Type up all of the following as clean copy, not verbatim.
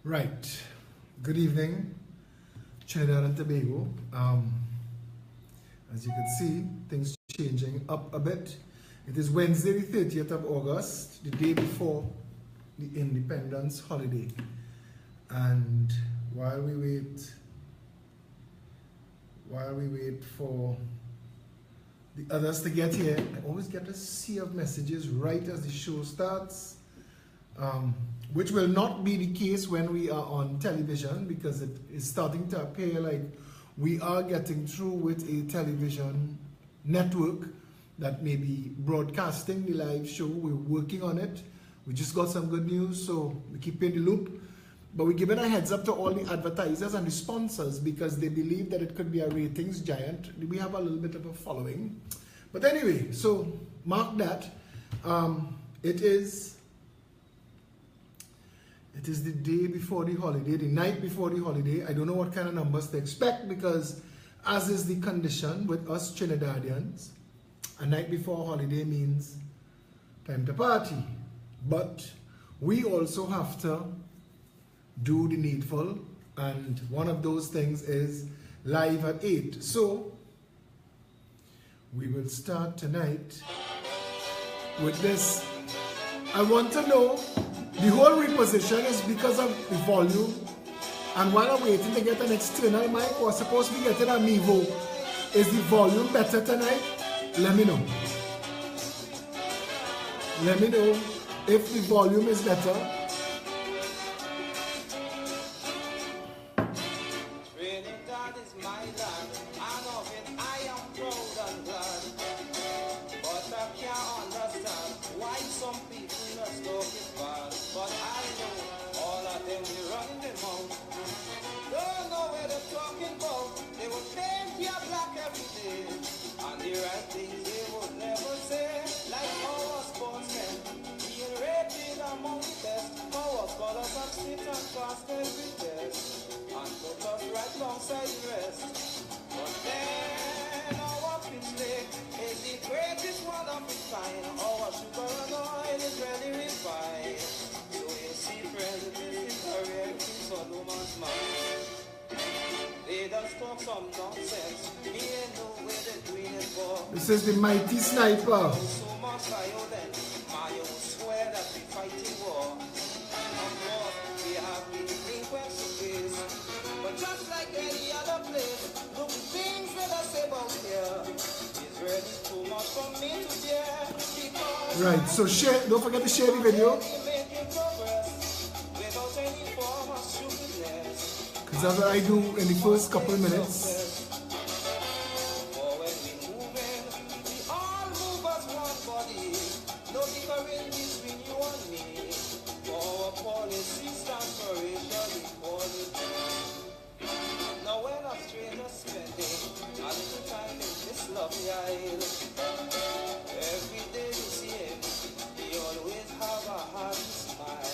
Right. Good evening, Trinidad and Tobago. As you can see, things changing up a bit. It is Wednesday, the 30th of August, the day before the Independence holiday. And while we wait for the others to get here, I always get a sea of messages right as the show starts, which will not be the case when we are on television, because it is starting to appear like we are getting through with a television network that may be broadcasting the live show. We're working on it. We just got some good news, so we keep in the loop. But we're giving a heads up to all the advertisers and the sponsors because they believe that it could be a ratings giant. We have a little bit of a following. But anyway, so mark that. It is the day before the holiday, the night before the holiday. I don't know what kind of numbers to expect because, as is the condition with us Trinidadians, a night before a holiday means time to party. But we also have to do the needful, and one of those things is live at 8. So we will start tonight with this. I want to know, the whole reposition is because of the volume, and while I'm waiting to get an external mic, or supposed to be getting a Mevo, is the volume better tonight? Let me know. Let me know if the volume is better. Trinidad is my land, and of it I am proud and glad. But I can't understand why some people not talk it bad. But I know all of them will run them out. Don't know where they're talking about. They will paint your black every day, and the right things they would never say. Like our sportsmen being rated among the best. Our scholars have sit and passed every test, and put us right alongside the rest. But then our mistake is the greatest one of its kind. Our sugar and oil is really refined. So you see, friends, this is a reality, so no man's mind. They just talk some nonsense. Me ain't know where they're doing it for. This is the mighty sniper. So much violent, I will swear that we fighting war. Of course, we have the delinquents to face. But just like any other place, the things that I say about here is really too much for me to bear. Because Right, so share, don't forget to share the video, making progress without any form of stupidness. because that's what I do in the first couple of minutes. For when we moving, we all move as one body. No difference between you and me. For our policy stands for racial equality. Now when a stranger spending a little time in this lovely isle, every day we see him, he always have a happy smile.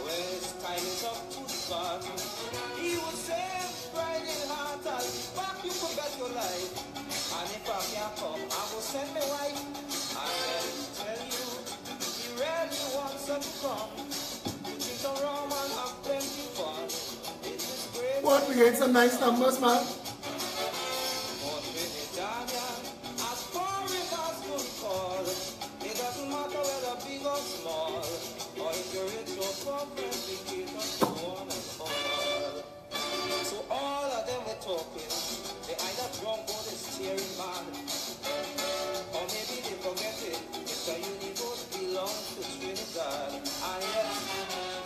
When his time is up to start, he would say, riding heart, I'll be back, you forget your life. And if I can't come, I will send my wife. And let me tell you, he really wants her to come. You drink some rum and have plenty fun. It is great. What, we get some nice numbers, man. For Trinidadian, as foreign as good call, it doesn't matter whether big or small, or if you're rich or poor, complicated, so on and all. So all of them were talking, they either drunk or they steering mad, or maybe they forget it, if the universe belongs to Trinidad. And yet,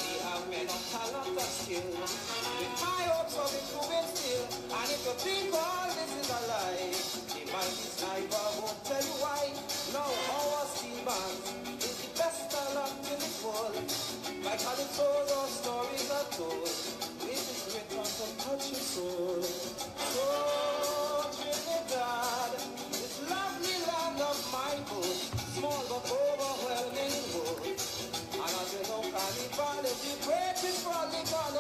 we have men of talent and skill, with high hopes of improving still. And if you think all this is a lie, the mighty sniper won't tell you why. Now our steel band is the best talent in the world. Like how the told our stories are told, it is written to touch your soul. So Trinidad, this lovely land of my good, small but overwhelming good. And as you know, Carnival is the greatest carnival.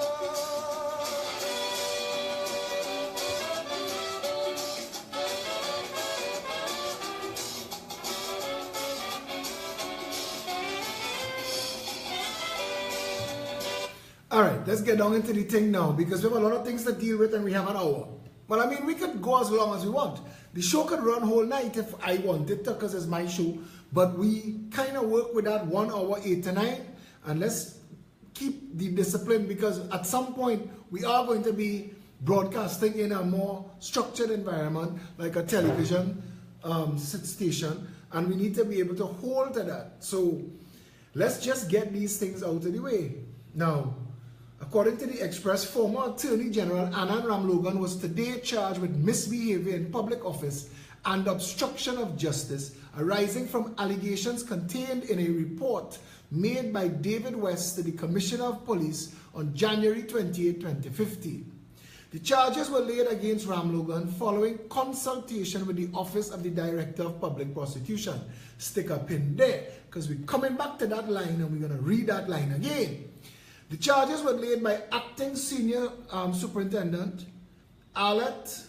All right, let's get down into the thing now because we have a lot of things to deal with and we have an hour. Well, I mean, we could go as long as we want. The show could run whole night if I wanted to because it's my show. But we kind of work with that 1 hour, 8 to 9. And let's keep the discipline because at some point we are going to be broadcasting in a more structured environment like a television station. And we need to be able to hold to that. So let's just get these things out of the way. Now, according to the Express, former Attorney General Anand Ramlogan was today charged with misbehavior in public office and obstruction of justice arising from allegations contained in a report made by David West to the Commissioner of Police on January 28, 2015. The charges were laid against Ramlogan following consultation with the Office of the Director of Public Prosecution. Stick a pin there because we're coming back to that line and we're going to read that line again. The charges were laid by Acting Senior Superintendent Alet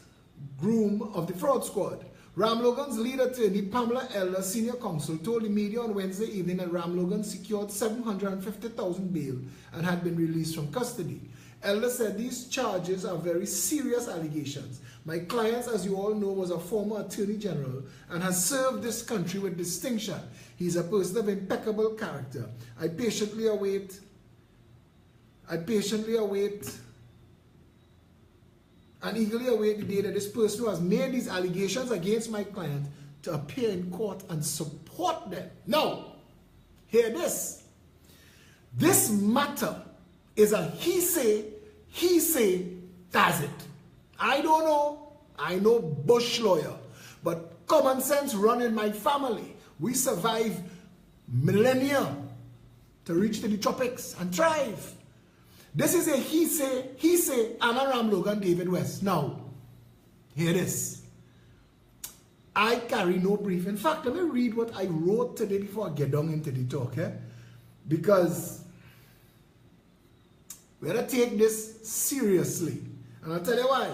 Groom of the Fraud Squad. Ramlogan's lead attorney Pamela Elder, Senior Counsel, told the media on Wednesday evening that Ramlogan secured $750,000 bail and had been released from custody. Elder said these charges are very serious allegations. My client, as you all know, was a former Attorney General and has served this country with distinction. He's a person of impeccable character. I patiently await and eagerly await the day that this person who has made these allegations against my client to appear in court and support them. Now, hear this. This matter is a he say, that's it. I don't know. I know bush lawyer. But common sense run in my family. We survive millennia to reach to the tropics and thrive. This is a he say, Anand Ramlogan, David West. Now, here it is. I carry no brief. In fact, let me read what I wrote today before I get down into the talk. Because we gotta take this seriously. And I'll tell you why.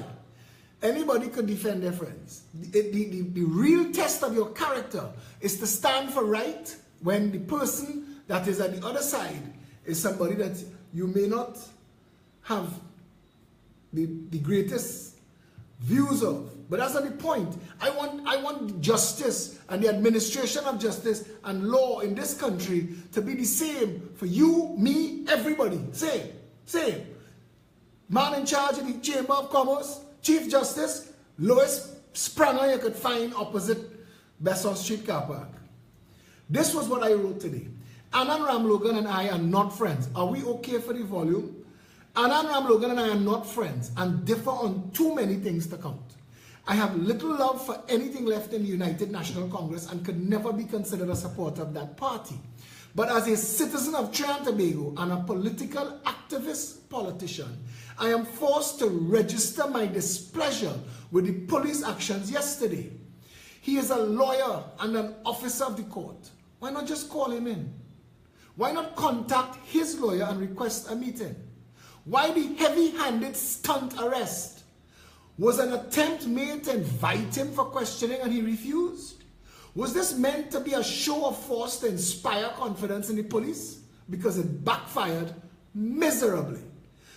Anybody could defend their friends. The real test of your character is to stand for right when the person that is at the other side is somebody that you may not have the greatest views of. But that's not the point. I want justice and the administration of justice and law in this country to be the same for you, me, everybody. Same. Man in charge of the Chamber of Commerce, Chief Justice, lowest spranger you could find opposite Besson Street car park. This was what I wrote today. Anand Ramlogan and I are not friends. Are we okay for the volume? Anand Ramlogan and I are not friends and differ on too many things to count. I have little love for anything left in the United National Congress and could never be considered a supporter of that party. But as a citizen of Trinidad and Tobago and a political activist politician, I am forced to register my displeasure with the police actions yesterday. He is a lawyer and an officer of the court. Why not just call him in? Why not contact his lawyer and request a meeting? Why the heavy-handed stunt arrest? Was an attempt made to invite him for questioning and he refused? Was this meant to be a show of force to inspire confidence in the police? Because it backfired miserably.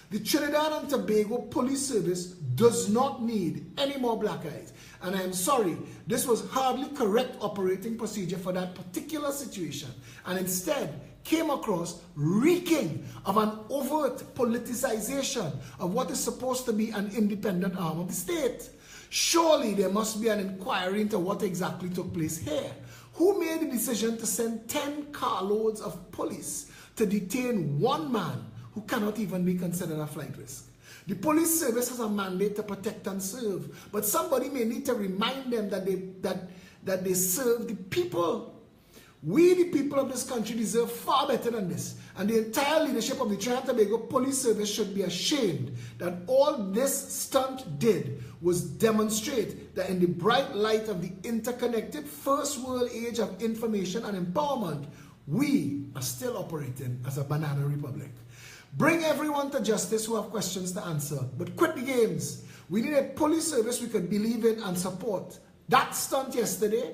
The Trinidad and Tobago Police Service does not need any more black eyes. And I am sorry, this was hardly correct operating procedure for that particular situation. And instead, came across reeking of an overt politicization of what is supposed to be an independent arm of the state. Surely there must be an inquiry into what exactly took place here. Who made the decision to send 10 carloads of police to detain one man who cannot even be considered a flight risk? The police service has a mandate to protect and serve, but somebody may need to remind them that they serve the people. We, the people of this country, deserve far better than this. And the entire leadership of the Trinidad and Tobago Police Service should be ashamed that all this stunt did was demonstrate that in the bright light of the interconnected first world age of information and empowerment, we are still operating as a banana republic. Bring everyone to justice who have questions to answer, but quit the games. We need a police service we could believe in and support. That stunt yesterday,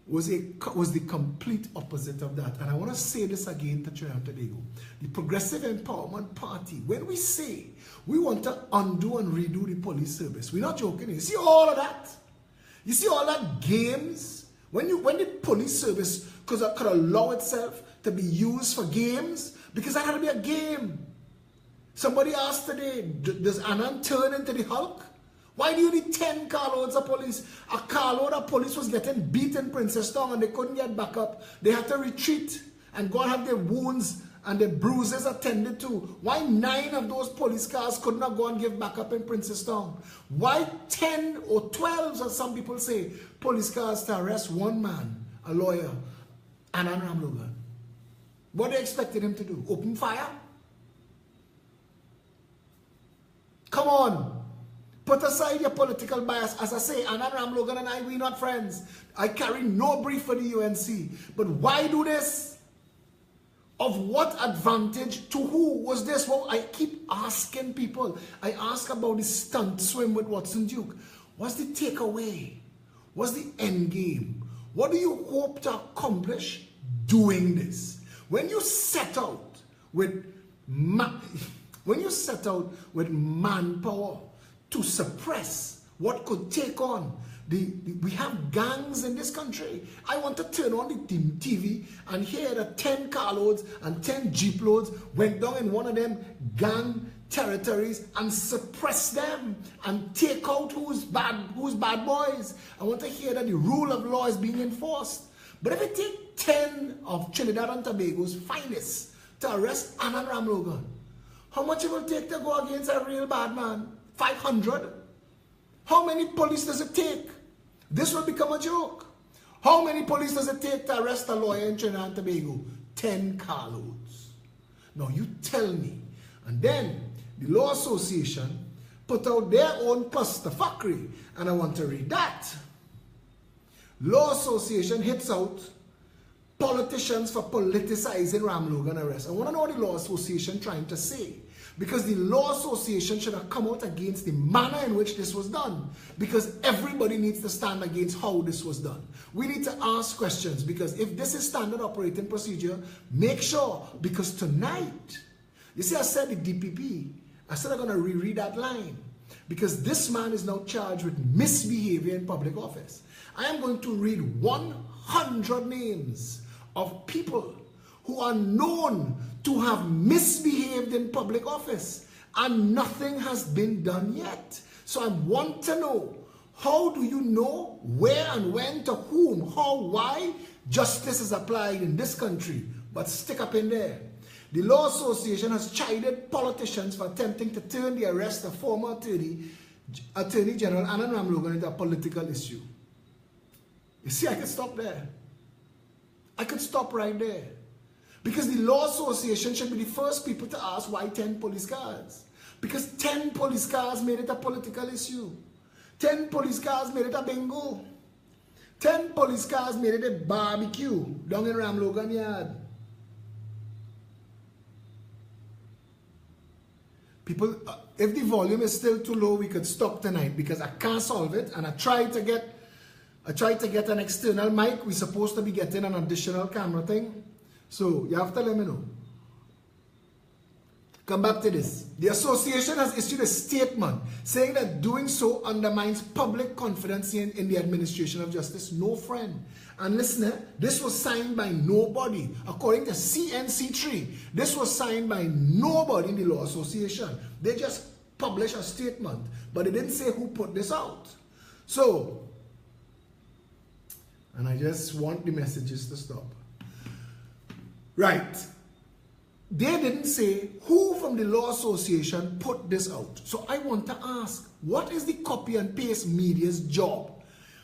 was the complete opposite of that. And I want to say this again to Trinidad and Tobago. The Progressive Empowerment Party, when we say we want to undo and redo the police service, we're not joking. You see all of that? You see all that games? When the police service could allow itself to be used for games, because that had to be a game. Somebody asked today, does Anand turn into the Hulk? Why do you need 10 carloads of police? A carload of police was getting beat in Princestown and they couldn't get back up. They had to retreat and go and have their wounds and their bruises attended to. Why 9 of those police cars could not go and give back up in Princestown? Why 10 or 12, as some people say, police cars to arrest one man, a lawyer, Anand Ramlogan? What they expected him to do? Open fire? Come on. Put aside your political bias. As I say, Anand Ramlogan and I, we're not friends. I carry no brief for the UNC. But why do this? Of what advantage? To who was this? Well, I keep asking people. I ask about the stunt swim with Watson Duke. What's the takeaway? What's the end game? What do you hope to accomplish doing this? When you set out with manpower to suppress what could take on we have gangs in this country. I want to turn on the TV and hear that 10 carloads and 10 jeep loads went down in one of them gang territories and suppress them and take out who's bad boys. I want to hear that the rule of law is being enforced. But if it takes 10 of Trinidad and Tobago's finest to arrest Anand Ramlogan, how much it will take to go against a real bad man? 500? How many police does it take? This will become a joke. How many police does it take to arrest a lawyer in Trinidad and Tobago? 10 carloads. Now you tell me. And then the Law Association put out their own clusterfuckery, and I want to read that. Law Association hits out politicians for politicizing Ramlogan arrest. I want to know what the Law Association trying to say. Because the Law Association should have come out against the manner in which this was done. Because everybody needs to stand against how this was done. We need to ask questions, because if this is standard operating procedure, make sure, because tonight, you see I said the DPP, I said I'm going to reread that line. Because this man is now charged with misbehavior in public office. I am going to read 100 names of people who are known to have misbehaved in public office, and nothing has been done yet. So I want to know, how do you know where and when, to whom, how, why justice is applied in this country? But stick up in there. The Law Association has chided politicians for attempting to turn the arrest of former Attorney General Anand Ramlogan into a political issue. You see, I could stop there. I could stop right there. Because the Law Association should be the first people to ask why 10 police cars. Because 10 police cars made it a political issue. 10 police cars made it a bingo. 10 police cars made it a barbecue down in Ramlogan Yard. People, if the volume is still too low, we could stop tonight, because I can't solve it. And I tried to get an external mic. We're supposed to be getting an additional camera thing. So, you have to let me know. Come back to this. The association has issued a statement saying that doing so undermines public confidence in the administration of justice. No friend. And listen, this was signed by nobody. According to CNC3, this was signed by nobody in the Law Association. They just published a statement, but they didn't say who put this out. So, and I just want the messages to stop. Right. They didn't say who from the Law Association put this out. So I want to ask, what is the copy and paste media's job?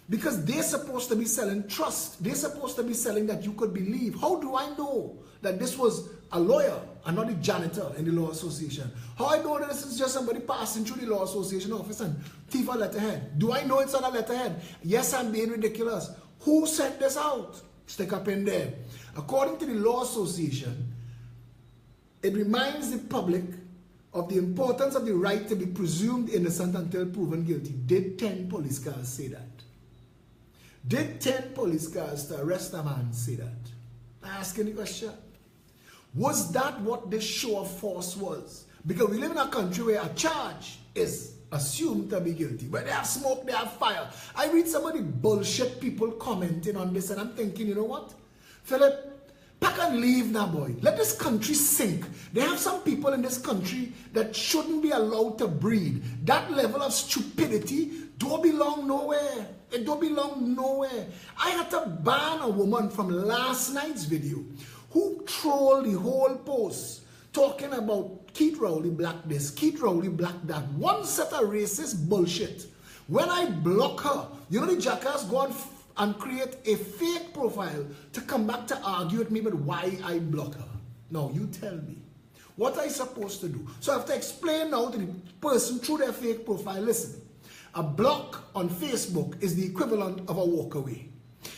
Because they're supposed to be selling trust. They're supposed to be selling that you could believe. How do I know that this was a lawyer and not a janitor in the Law Association? How I know that this is just somebody passing through the Law Association office and thief a letterhead? Do I know it's on a letterhead? Yes, I'm being ridiculous. Who sent this out? Stick up in there. According to the Law Association, it reminds the public of the importance of the right to be presumed innocent until proven guilty. Did 10 police cars say that? Did 10 police cars to arrest a man say that? I ask any question. Was that what this show of force was? Because we live in a country where a charge is assumed to be guilty. But they have smoke, they have fire. I read some of the bullshit people commenting on this and I'm thinking, you know what? Philip, pack and leave now, boy. Let this country sink. They have some people in this country that shouldn't be allowed to breed. That level of stupidity don't belong nowhere. It don't belong nowhere. I had to ban a woman from last night's video who trolled the whole post talking about Keith Rowley black this, Keith Rowley black that. One set of racist bullshit. When I block her, you know the jackass go on and create a fake profile to come back to argue with me about why I block her. Now you tell me, what I supposed to do? So I have to explain now to the person through their fake profile, listen, a block on Facebook is the equivalent of a walk away.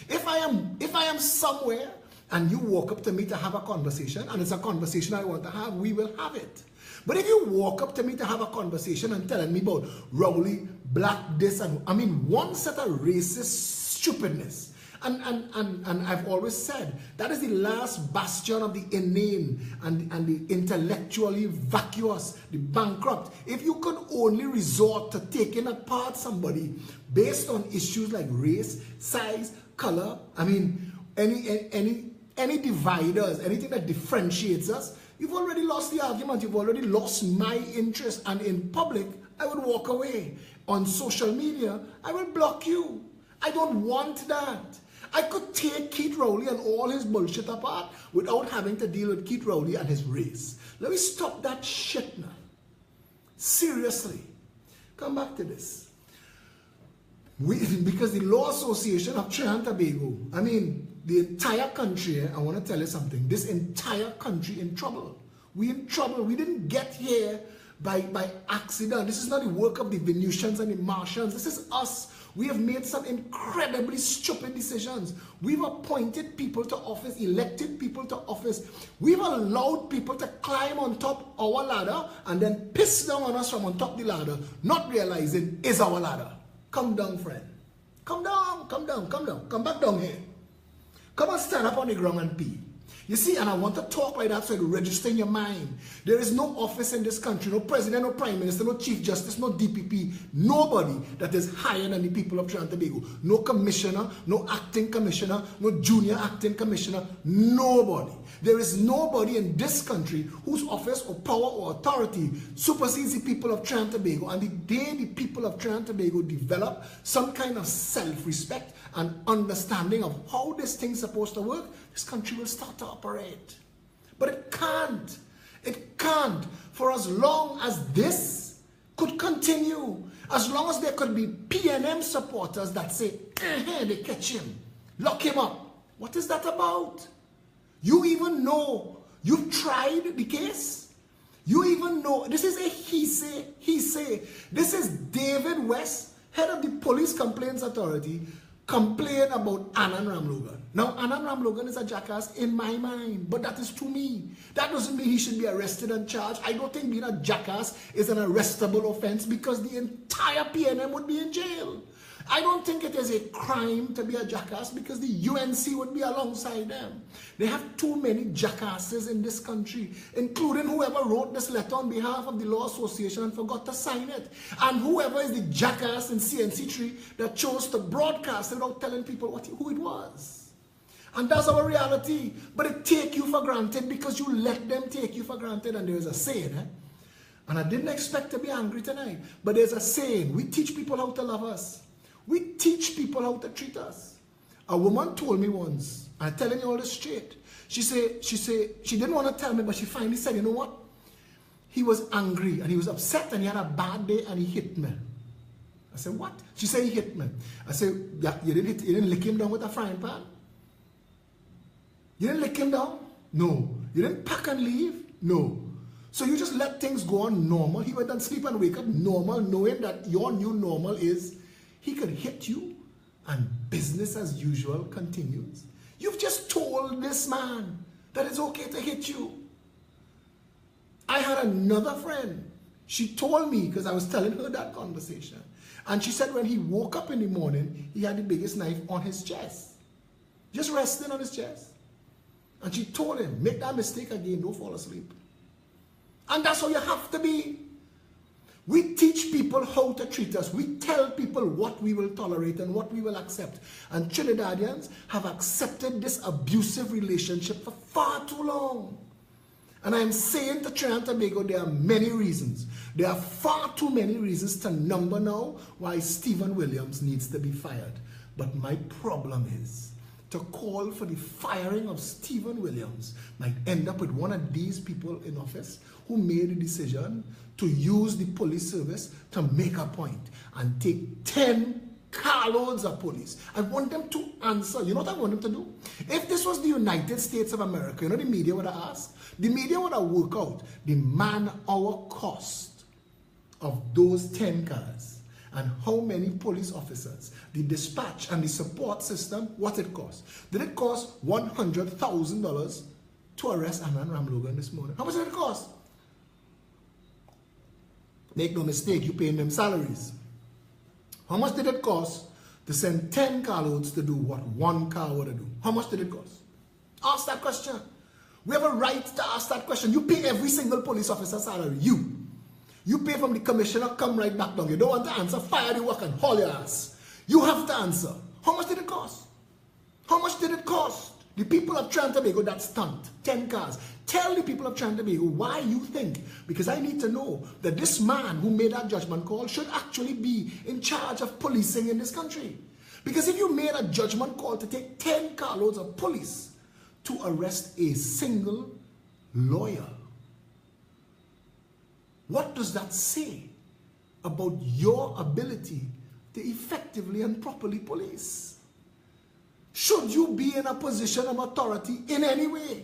If I am somewhere and you walk up to me to have a conversation, and it's a conversation I want to have, we will have it. But if you walk up to me to have a conversation and telling me about Rowley, black this, and I mean one set of racist stupidness, and I've always said that is the last bastion of the inane and the intellectually vacuous, the bankrupt. If you could only resort to taking apart somebody based on issues like race, size, color, I mean any dividers, anything that differentiates us, you've already lost the argument, you've already lost my interest, and in public, I would walk away. On social media, I will block you. I don't want that. I could take Keith Rowley and all his bullshit apart without having to deal with Keith Rowley and his race. Let me stop that shit now. Seriously. Come back to this. Because the Law Association of Trinidad and Tobago, I mean, the entire country, I want to tell you something, this entire country in trouble. We in trouble. We didn't get here by accident. This is not the work of the Venusians and the Martians. This is us. We have made some incredibly stupid decisions. We've appointed people to office, elected people to office. We've allowed people to climb on top our ladder and then piss down on us from on top the ladder, not realizing it's our ladder. Come down, friend. Come down, come down, come down. Come back down here. Come and stand up on the ground and pee. You see, and I want to talk like that so it will register in your mind. There is no office in this country, no president, no prime minister, no chief justice, no DPP, nobody that is higher than the people of Trinidad and Tobago. No commissioner, no acting commissioner, no junior acting commissioner, nobody. There is nobody in this country whose office or power or authority supersedes the people of Trinidad and Tobago. And the day the people of Trinidad and Tobago develop some kind of self-respect and understanding of how this thing's supposed to work, this country will start to operate. But it can't. It can't. For as long as this could continue, as long as there could be PNM supporters that say, they catch him, lock him up. What is that about? You even know, you've tried the case. You even know, this is a he say. This is David West, head of the Police Complaints Authority, complain about Anand Ramlogan. Now, Anand Ramlogan is a jackass in my mind, but that is to me. That doesn't mean he should be arrested and charged. I don't think being a jackass is an arrestable offense because the entire PNM would be in jail. I don't think it is a crime to be a jackass because the UNC would be alongside them. They have too many jackasses in this country, including whoever wrote this letter on behalf of the Law Association and forgot to sign it. And whoever is the jackass in CNC3 that chose to broadcast it without telling people who it was. And that's our reality. But it take you for granted because you let them take you for granted. And there is a saying, and I didn't expect to be angry tonight, but there's a saying, we teach people how to love us. We teach people how to treat us. A woman told me once, I'm telling you all this straight. She said, she didn't want to tell me, but she finally said, you know what? He was angry and he was upset and he had a bad day and he hit me. I said, what? She said he hit me. I said, yeah, you didn't lick him down with a frying pan? You didn't lick him down? No. You didn't pack and leave? No. So you just let things go on normal. He went and sleep and wake up normal, knowing that your new normal is he could hit you and business as usual continues. You've just told this man that it's okay to hit you. I had another friend. She told me, because I was telling her that conversation, And she said when he woke up in the morning, he had the biggest knife on his chest. Just resting on his chest. And she told him, make that mistake again, don't fall asleep. And that's how you have to be. We teach people how to treat us. We tell people what we will tolerate and what we will accept. And Trinidadians have accepted this abusive relationship for far too long. And I'm saying to Trinidad and Tobago, there are many reasons. There are far too many reasons to number now why Stephen Williams needs to be fired. But my problem is, to call for the firing of Stephen Williams might end up with one of these people in office who made the decision to use the police service to make a point and take 10 carloads of police. I want them to answer. You know what I want them to do? If this was the United States of America, you know the media would have asked? The media would have worked out the man-hour cost of those 10 cars and how many police officers, the dispatch and the support system, what it cost. Did it cost $100,000 to arrest Annan Ramlogan this morning? How much did it cost? Make no mistake, you paying them salaries. How much did it cost to send 10 carloads to do what one car would do? How much did it cost? Ask that question. We have a right to ask that question. You pay every single police officer salary. You pay from the commissioner, come right back down. You don't want to answer, fire the work and haul your ass. You have to answer. How much did it cost? How much did it cost? The people of Trinidad and Tobago that stunt, 10 cars. Tell the people of Trinidad and Tobago why you think, because I need to know that this man who made that judgment call should actually be in charge of policing in this country. Because if you made a judgment call to take 10 carloads of police to arrest a single lawyer, what does that say about your ability to effectively and properly police? Should you be in a position of authority in any way?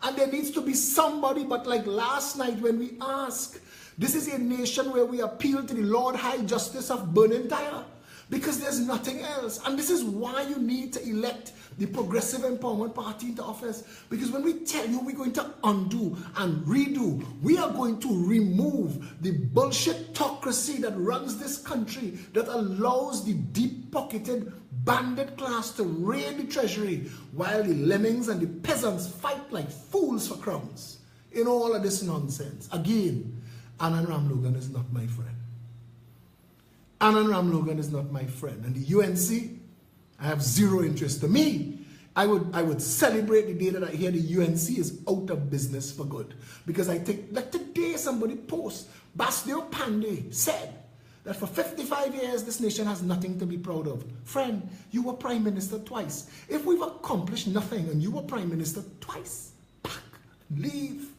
And there needs to be somebody, but like last night when we ask, this is a nation where we appeal to the Lord High Justice of Burning Tire, because there's nothing else. And this is why you need to elect the Progressive Empowerment Party into office. Because when we tell you we're going to undo and redo, we are going to remove the bullshit-tocracy that runs this country, that allows the deep-pocketed bandit class to raid the treasury while the lemmings and the peasants fight like fools for crumbs in all of this nonsense. Again, Annan Ramlogan is not my friend. Annan Ramlogan is not my friend. And the UNC, I have zero interest. To me, I would celebrate the day that I hear the UNC is out of business for good. Because I think, like today somebody posts, Basdio Pandey said that for 55 years this nation has nothing to be proud of. Friend, you were Prime Minister twice. If we've accomplished nothing and you were Prime Minister twice, pack, leave.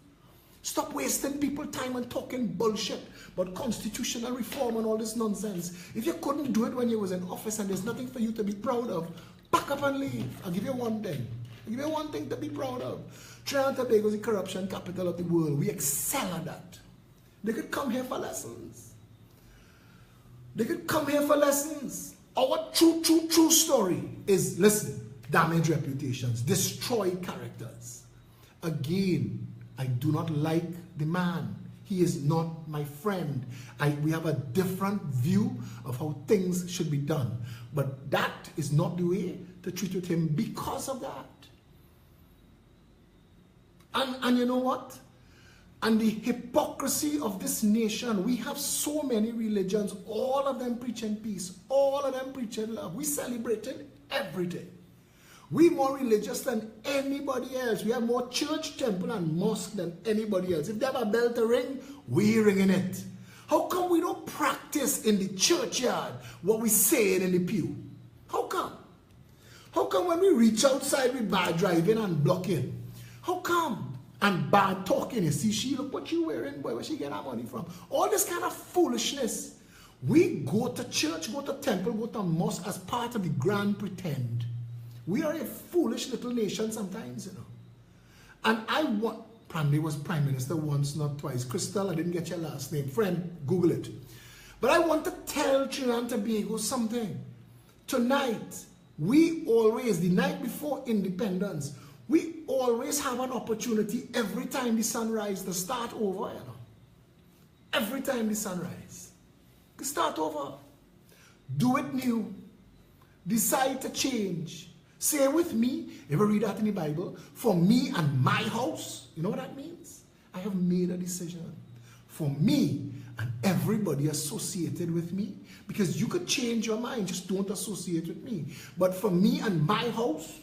Stop wasting people's time and talking bullshit about constitutional reform and all this nonsense. If you couldn't do it when you was in office and there's nothing for you to be proud of, pack up and leave. I'll give you one thing. I'll give you one thing to be proud of. Trinidad and Tobago is the corruption capital of the world. We excel at that. They could come here for lessons. They could come here for lessons. Our true story is, listen, damage reputations, destroy characters. Again, I do not like the man. He is not my friend. We have a different view of how things should be done. But that is not the way to treat with him because of that. And you know what? And the hypocrisy of this nation. We have so many religions, all of them preaching peace, all of them preaching love. We celebrating everything. We more religious than anybody else. We have more church, temple, and mosque than anybody else. If they have a bell to ring, we ringing it. How come we don't practice in the churchyard what we saying in the pew? How come? How come when we reach outside we bad driving and blocking? How come? And bad talking. You see, she look what you wearing, boy, where she get her money from? All this kind of foolishness. We go to church, go to temple, go to mosque as part of the grand pretend. We are a foolish little nation sometimes, you know. And I want, Pandey was Prime Minister once, not twice. Crystal, I didn't get your last name. Friend, Google it. But I want to tell Trinidad and Tobago something. Tonight, we always, the night before independence, we always have an opportunity every time the sun rises to start over, you know. Every time the sun rises. To start over. Do it new. Decide to change. Say with me, ever read that in the Bible? For me and my house. You know what that means? I have made a decision. For me and everybody associated with me. Because you could change your mind, just don't associate with me. But for me and my house,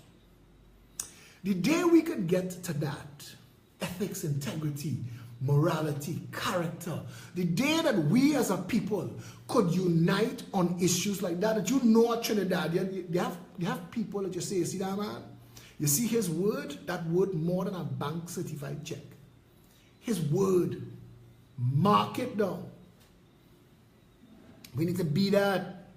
the day we could get to that, ethics, integrity, morality, character, the day that we as a people could unite on issues like that you know a Trinidadian, they have people that you say, you see that man? You see his word? That word more than a bank certified check. His word. Mark it down. We need to be that.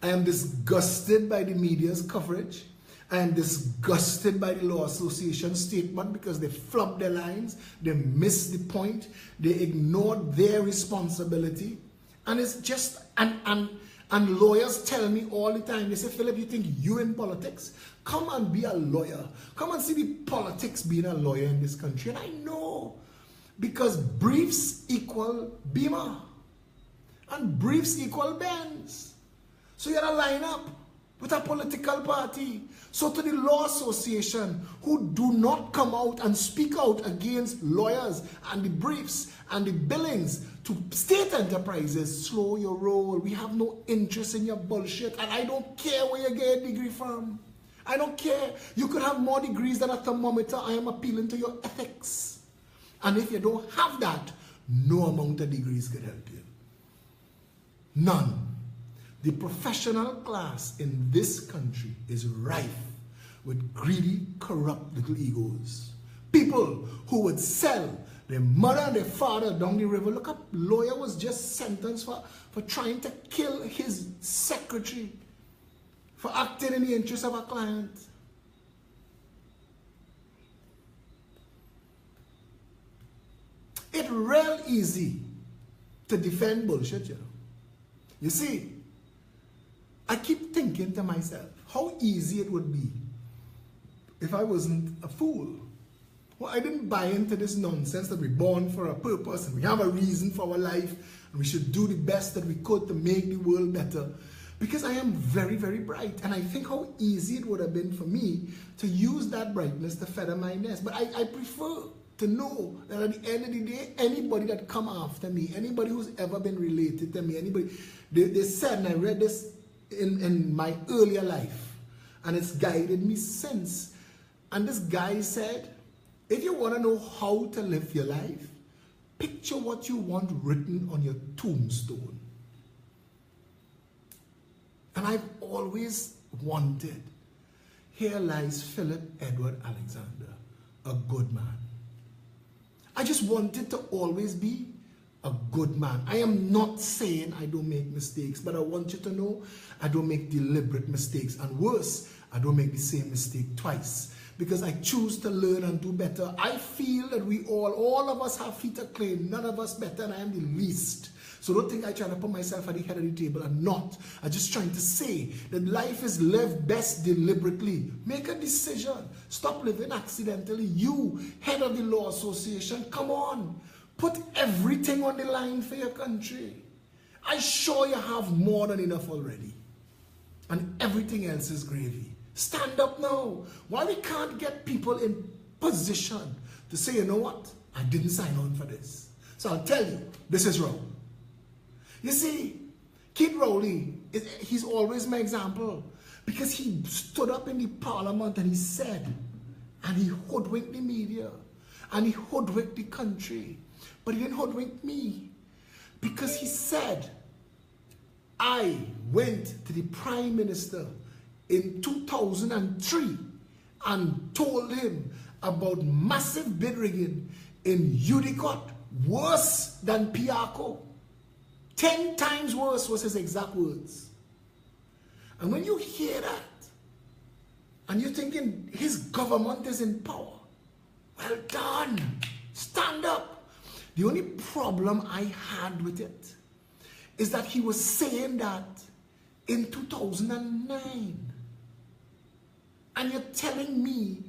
I am disgusted by the media's coverage. I am disgusted by the Law Association statement because they flubbed their lines, they missed the point, they ignored their responsibility. And it's just, and lawyers tell me all the time, they say, Philip, you think you in politics? Come and be a lawyer. Come and see the politics being a lawyer in this country. And I know, because briefs equal Beamer, and briefs equal Benz. So you gotta line up with a political party. So to the Law Association, who do not come out and speak out against lawyers and the briefs and the billings to state enterprises, slow your roll. We have no interest in your bullshit, and I don't care where you get a degree from. I don't care. You could have more degrees than a thermometer. I am appealing to your ethics. And if you don't have that, no amount of degrees could help you. None. The professional class in this country is rife with greedy, corrupt little egos. People who would sell their mother and their father down the river. Look up, lawyer was just sentenced for trying to kill his secretary, for acting in the interest of a client. It's real easy to defend bullshit, you know. You see, I keep thinking to myself, how easy it would be if I wasn't a fool. Well, I didn't buy into this nonsense that we're born for a purpose and we have a reason for our life and we should do the best that we could to make the world better. Because I am very, very bright, and I think how easy it would have been for me to use that brightness to feather my nest. But I prefer to know that at the end of the day, anybody that come after me, anybody who's ever been related to me, anybody, they said, and I read this in my earlier life, and it's guided me since. And this guy said, if you want to know how to live your life, picture what you want written on your tombstone. And I've always wanted, here lies Philip Edward Alexander, a good man. I just wanted to always be a good man. I am not saying I don't make mistakes, but I want you to know I don't make deliberate mistakes. And worse, I don't make the same mistake twice. Because I choose to learn and do better. I feel that we all of us have feet of clay, none of us better, and I am the least. So don't think I try to put myself at the head of the table. I'm not. I'm just trying to say that life is lived best deliberately. Make a decision. Stop living accidentally. You, head of the Law Association, come on. Put everything on the line for your country. I'm sure you have more than enough already. And everything else is gravy. Stand up now. Why we can't get people in position to say, you know what? I didn't sign on for this. So I'll tell you, this is wrong. You see, Kid Rowley, he's always my example because he stood up in the parliament and he said, and he hoodwinked the media, and he hoodwinked the country, but he didn't hoodwink me because he said, I went to the Prime Minister in 2003 and told him about massive bid rigging in Udicott, worse than Piarco. 10 times worse was his exact words. And when you hear that, and you're thinking his government is in power, well done, stand up. The only problem I had with it is that he was saying that in 2009. And you're telling me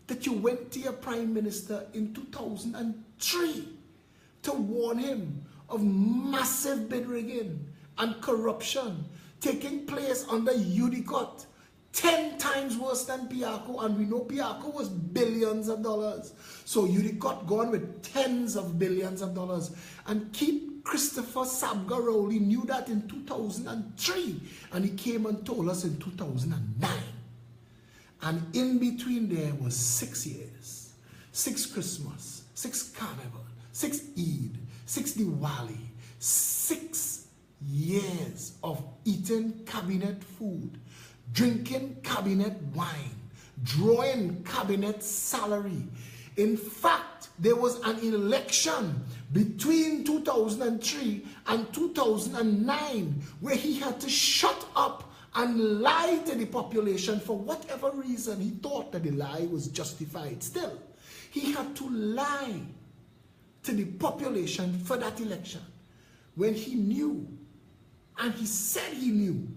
that you went to your Prime Minister in 2003 to warn him of massive bid rigging and corruption taking place under Udicott, 10 times worse than Piarco, and we know Piarco was billions of dollars. So Udicott gone with tens of billions of dollars. And Keith Christopher Sabga Rowley knew that in 2003, and he came and told us in 2009. And in between there was 6 years, 6 Christmas, 6 Carnival, 6 Eid, 6 Diwali, 6 years of eating cabinet food, drinking cabinet wine, drawing cabinet salary. In fact, there was an election between 2003 and 2009 where he had to shut up and lie to the population for whatever reason. He thought that the lie was justified. Still, he had to lie to the population for that election when he knew, and he said he knew,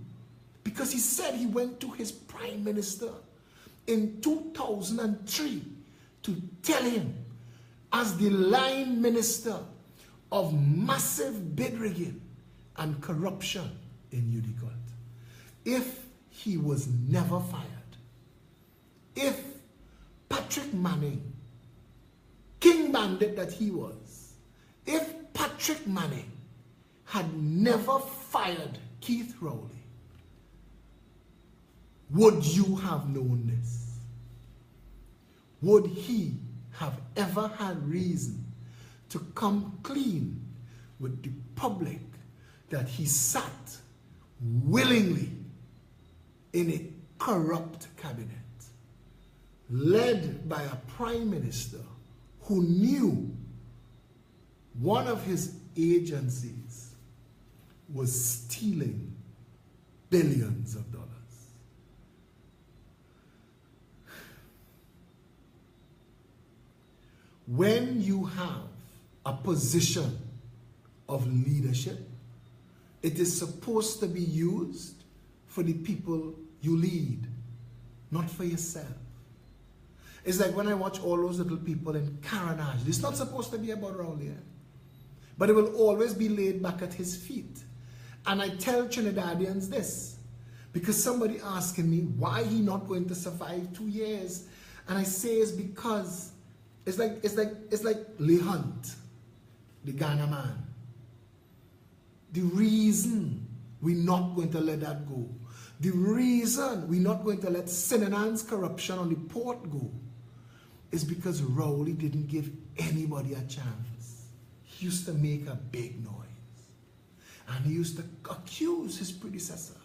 because he said he went to his prime minister in 2003 to tell him, as the line minister of massive bid rigging and corruption in Udicott, if he was never fired, if Patrick Manning, king bandit that he was, if Patrick Manning had never fired Keith Rowley, would you have known this? Would he have ever had reason to come clean with the public that he sat willingly in a corrupt cabinet, led by a prime minister who knew one of his agencies was stealing billions of dollars? When you have a position of leadership, it is supposed to be used for the people you lead, not for yourself. It's like when I watch all those little people in Carnage. It's not supposed to be about Rowley, but it will always be laid back at his feet. And I tell Trinidadians this, because somebody asking me why he not going to survive 2 years, and I say it's because it's like Lee Hunt, the Ghana man. The reason we're not going to let that go, the reason we're not going to let Sinanan's corruption on the port go, is because Rowley didn't give anybody a chance. He used to make a big noise. And he used to accuse his predecessor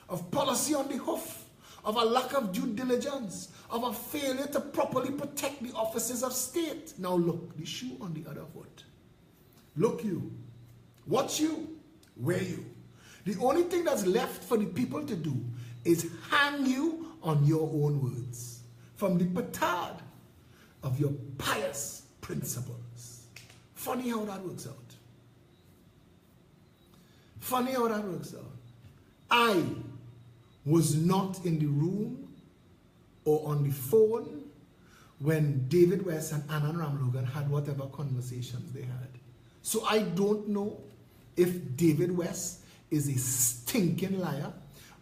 of policy on the hoof, of a lack of due diligence, of a failure to properly protect the offices of state. Now look, the shoe on the other foot. Look you, watch you, wear you. The only thing that's left for the people to do is hang you on your own words from the petard of your pious principles. Funny how that works out. Funny how that works out. I was not in the room or on the phone when David West and Annan Ramlogan had whatever conversations they had. So I don't know if David West is a stinking liar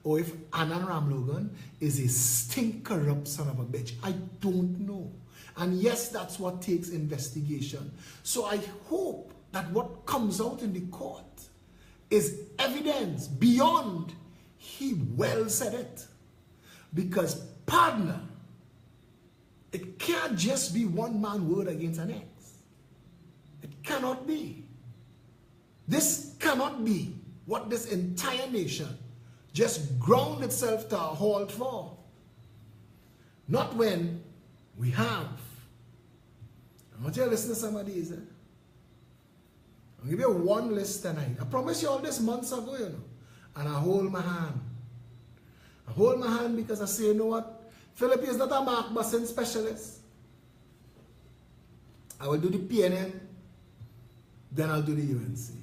or if Annan Ramlogan is a stink corrupt son of a bitch. I don't know. And yes, that's what takes investigation. So I hope that what comes out in the court is evidence beyond he well said it. Because, partner, it can't just be one man's word against an ex. It cannot be. This cannot be what this entire nation just ground itself to a halt for. Not when we have. I want you to listen to some of these. I'll give you one list tonight. I promised you all this months ago, you know. And I hold my hand. I hold my hand because I say, you know what? Philip is not a Mark Bussin specialist. I will do the PNN, then I'll do the UNC.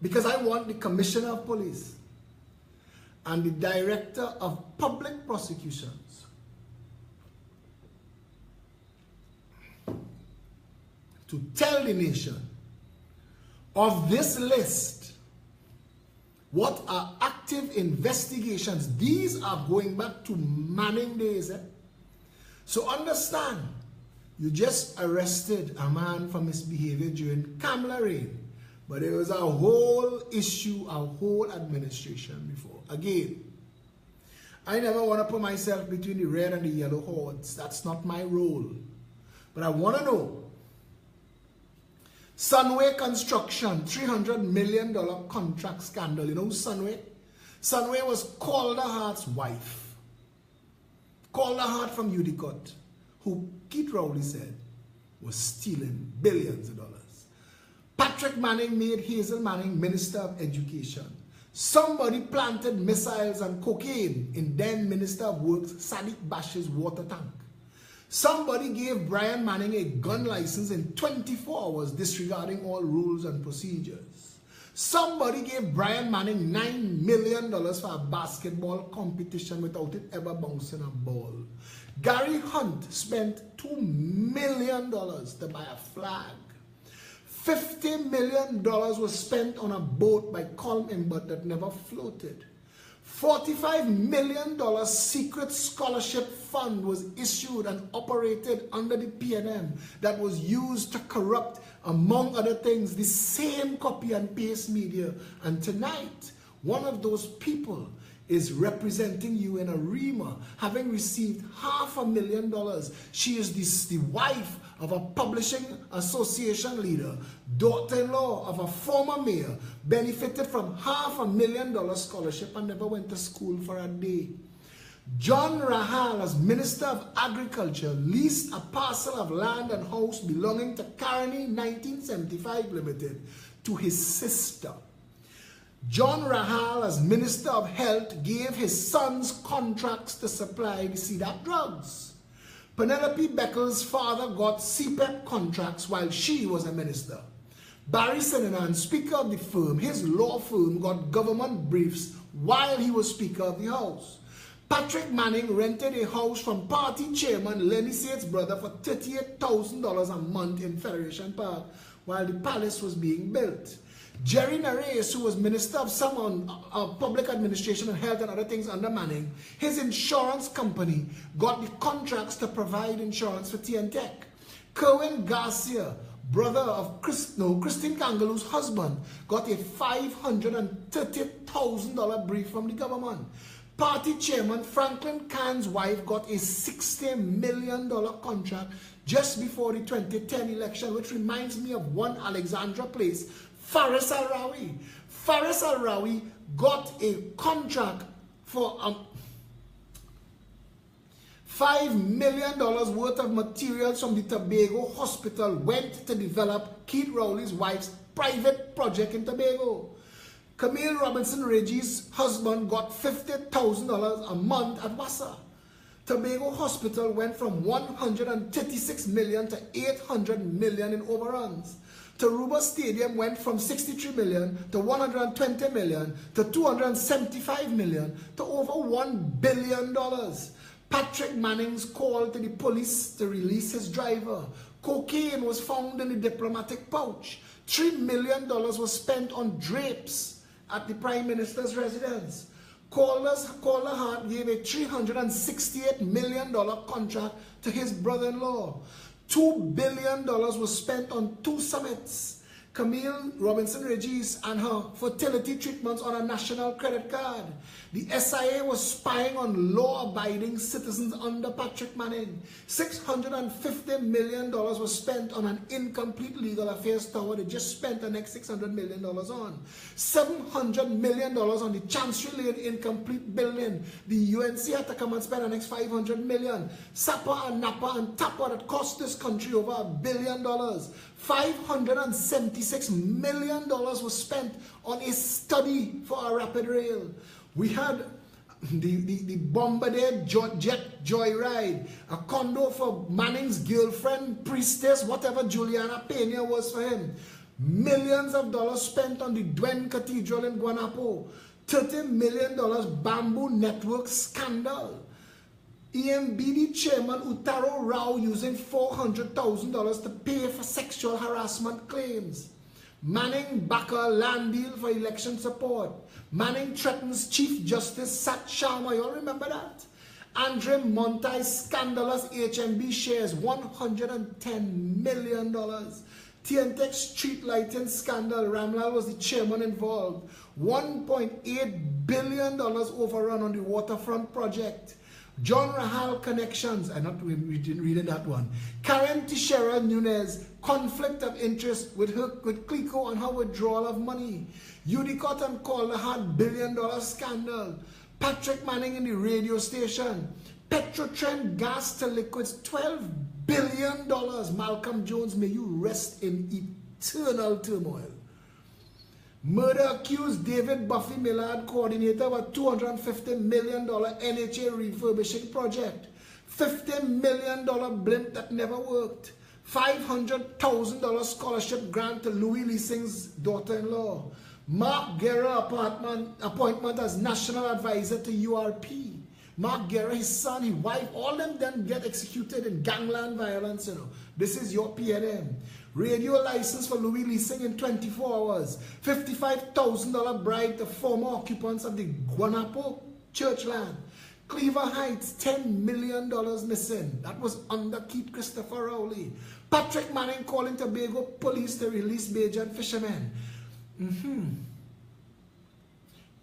Because I want the Commissioner of Police and the Director of Public Prosecutions to tell the nation of this list what are active investigations. These are going back to Manning days. So understand, you just arrested a man for misbehavior during Kamala reign, but there was a whole issue, a whole administration before. Again, I never want to put myself between the red and the yellow hordes. That's not my role. But I want to know, Sunway Construction, $300 million contract scandal. You know who Sunway? Sunway was Calder Hart's wife. Calder Hart from Udicott, who Keith Rowley said was stealing billions of dollars. Patrick Manning made Hazel Manning Minister of Education. Somebody planted missiles and cocaine in then Minister of Works Sadiq Bashir's water tank. Somebody gave Brian Manning a gun license in 24 hours, disregarding all rules and procedures. Somebody gave Brian Manning $9 million for a basketball competition without it ever bouncing a ball. Gary Hunt spent $2 million to buy a flag. $50 million was spent on a boat by Colm Imbert that never floated. $45 million secret scholarship fund was issued and operated under the PNM that was used to corrupt, among other things, the same copy and paste media. And tonight, one of those people is representing you in a REMA, having received $500,000. She is the wife of a publishing association leader, daughter-in-law of a former mayor, benefited from $500,000 scholarship and never went to school for a day. John Rahal, as Minister of Agriculture, leased a parcel of land and house belonging to Carney 1975 Limited to his sister. John Rahal, as Minister of Health, gave his sons contracts to supply the CDAP drugs. Penelope Beckle's father got CPEP contracts while she was a minister. Barry Sinanan, Speaker of the firm, his law firm, got government briefs while he was Speaker of the House. Patrick Manning rented a house from party chairman Lenny Sate's brother for $38,000 a month in Federation Park while the palace was being built. Jerry Nares, who was Minister of Public Administration and Health and other things under Manning, his insurance company got the contracts to provide insurance for TNTech. Kerwin Garcia, brother of Christine Kangalu's husband, got a $530,000 brief from the government. Party chairman Franklin Kahn's wife got a $60 million contract just before the 2010 election, which reminds me of one Alexandra Place, Faris Al-Rawi. Faris Al-Rawi got a contract for $5 million worth of materials from the Tobago Hospital went to develop Keith Rowley's wife's private project in Tobago. Camille Robinson Reggie's husband got $50,000 a month at Wassa. Tobago Hospital went from $136 million to $800 million in overruns. Taruba Stadium went from $63 million to $120 million to $275 million to over $1 billion. Patrick Manning's call to the police to release his driver. Cocaine was found in the diplomatic pouch. $3 million was spent on drapes at the Prime Minister's residence. Calder Hart gave a $368 million contract to his brother-in-law. $2 billion was spent on 2 summits. Camille Robinson Regis and her fertility treatments on a national credit card. The SIA was spying on law-abiding citizens under Patrick Manning. $650 million was spent on an incomplete legal affairs tower they just spent the next $600 million on. $700 million on the Chancery Lane incomplete building. The UNC had to come and spend the next $500 million. Sapa and Napa and Tapa that cost this country over $1 billion. $576 million was spent on a study for a rapid rail. We had the Bombardier jet joyride, a condo for Manning's girlfriend, priestess, whatever Juliana Pena was for him. Millions of dollars spent on the Duen Cathedral in Guanapo. $30 million bamboo network scandal. EMBD chairman Utaro Rao using $400,000 to pay for sexual harassment claims. Manning back a land deal for election support. Manning threatens Chief Justice Sat Sharma. You all remember that? Andre Montai's scandalous HMB shares $110 million. TNTech street lighting scandal. Ramlal was the chairman involved. $1.8 billion overrun on the waterfront project. John Rahal connections. I'm not reading that one. Karen Teixeira Nunez, conflict of interest with Clico on her withdrawal of money. Udicott and Calder had $1 billion scandal. Patrick Manning in the radio station. Petrotrend gas to liquids, $12 billion. Malcolm Jones, may you rest in eternal turmoil. Murder accused David Buffy Millard, coordinator of a $250 million NHA refurbishing project. $50 million blimp that never worked. $500,000 scholarship grant to Louis Leasing's daughter-in-law. Mark Guerra appointment as national advisor to URP. Mark Guerra, his son, his wife, all them then get executed in gangland violence, you know. This is your PNM. Radio license for Louis Leasing in 24 hours. $55,000 bribe to former occupants of the Guanapo church land. Cleaver Heights, $10 million missing. That was under Keith Christopher Rowley. Patrick Manning calling Tobago police to release Bajan fishermen.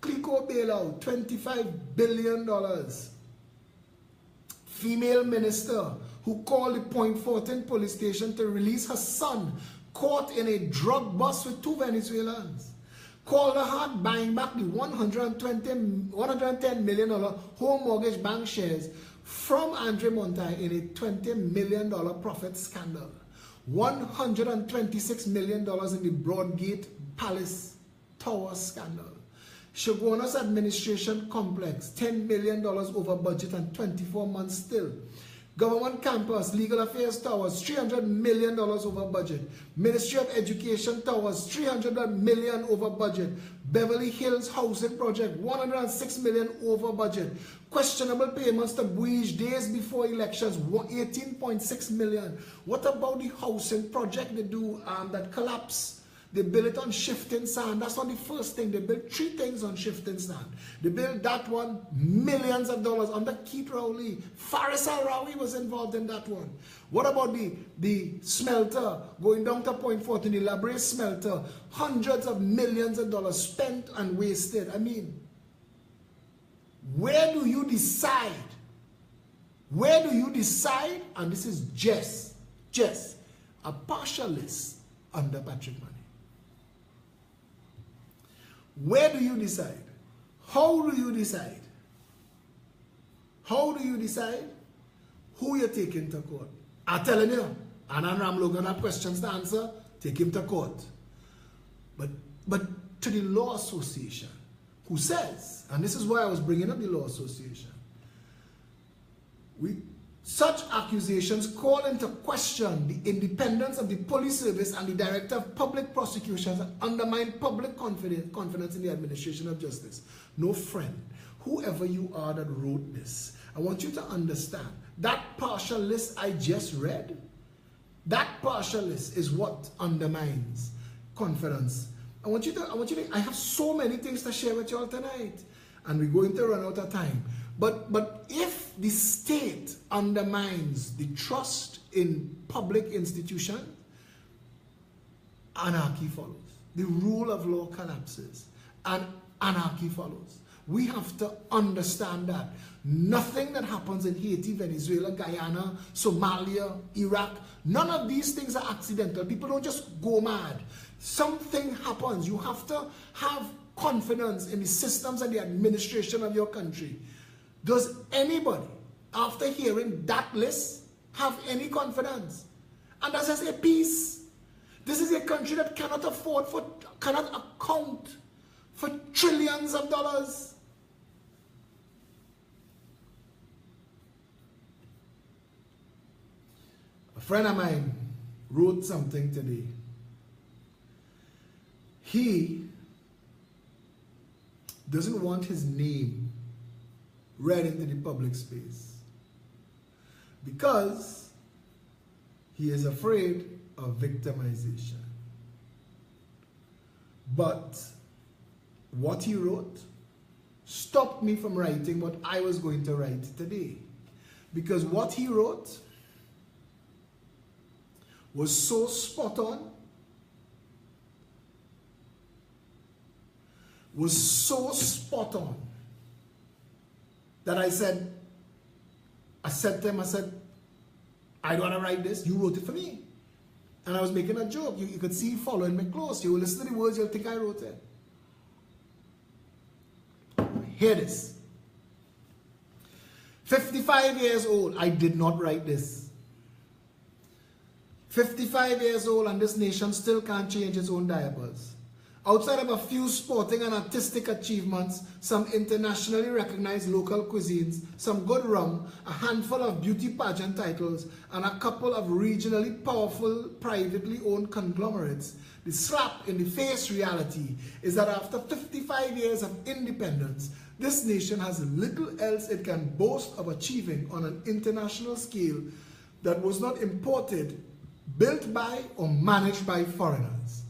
Clico bailout, $25 billion. Female minister who called the Point Fortin police station to release her son, caught in a drug bust with 2 Venezuelans. Calder had buying back the $110 million home mortgage bank shares from Andre Montai in a $20 million profit scandal. $126 million in the Broadgate Palace Tower scandal. Shoguna's administration complex, $10 million over budget and 24 months still. Government campus, legal affairs towers, $300 million over budget. Ministry of Education towers, $300 million over budget. Beverly Hills housing project, $106 million over budget. Questionable payments to Buij days before elections, $18.6 million. What about the housing project they do that collapse? They built it on shifting sand. That's not the first thing. They built 3 things on shifting sand. They built that one, millions of dollars under Keith Rowley. Faris Al-Rawi was involved in that one. What about the smelter going down to Point Fortin, the Labre smelter? Hundreds of millions of dollars spent and wasted. I mean, where do you decide? Where do you decide? And this is just a partial list under Patrick Manning. Where do you decide? How do you decide? How do you decide who you're taking to court? I'm telling you, Anand Ram Logan have questions to answer, take him to court. But to the Law Association, who says, and this is why I was bringing up the Law Association, such accusations call into question the independence of the police service and the Director of Public Prosecutions and undermine public confidence in the administration of justice. No friend, whoever you are that wrote this, I want you to understand that partial list I just read, that partial list is what undermines confidence. I have so many things to share with you all tonight, and we're going to run out of time. But if the state undermines the trust in public institutions, anarchy follows. The rule of law collapses and anarchy follows. We have to understand that. Nothing that happens in Haiti, Venezuela, Guyana, Somalia, Iraq, none of these things are accidental. People don't just go mad. Something happens. You have to have confidence in the systems and the administration of your country. Does anybody, after hearing that list, have any confidence? And as I say, peace. This is a country that cannot account for trillions of dollars. A friend of mine wrote something today. He doesn't want his name read into the public space. because he is afraid of victimization. But what he wrote stopped me from writing what I was going to write today. Because what he wrote was so spot on, that I said to him, I don't want to write this, you wrote it for me. And I was making a joke. You could see following me close. You will listen to the words, you'll think I wrote it. Hear this. 55 years old, I did not write this. 55 years old and this nation still can't change its own diapers. Outside of a few sporting and artistic achievements, some internationally recognized local cuisines, some good rum, a handful of beauty pageant titles, and a couple of regionally powerful, privately owned conglomerates, the slap in the face reality is that after 55 years of independence, this nation has little else it can boast of achieving on an international scale that was not imported, built by, or managed by foreigners.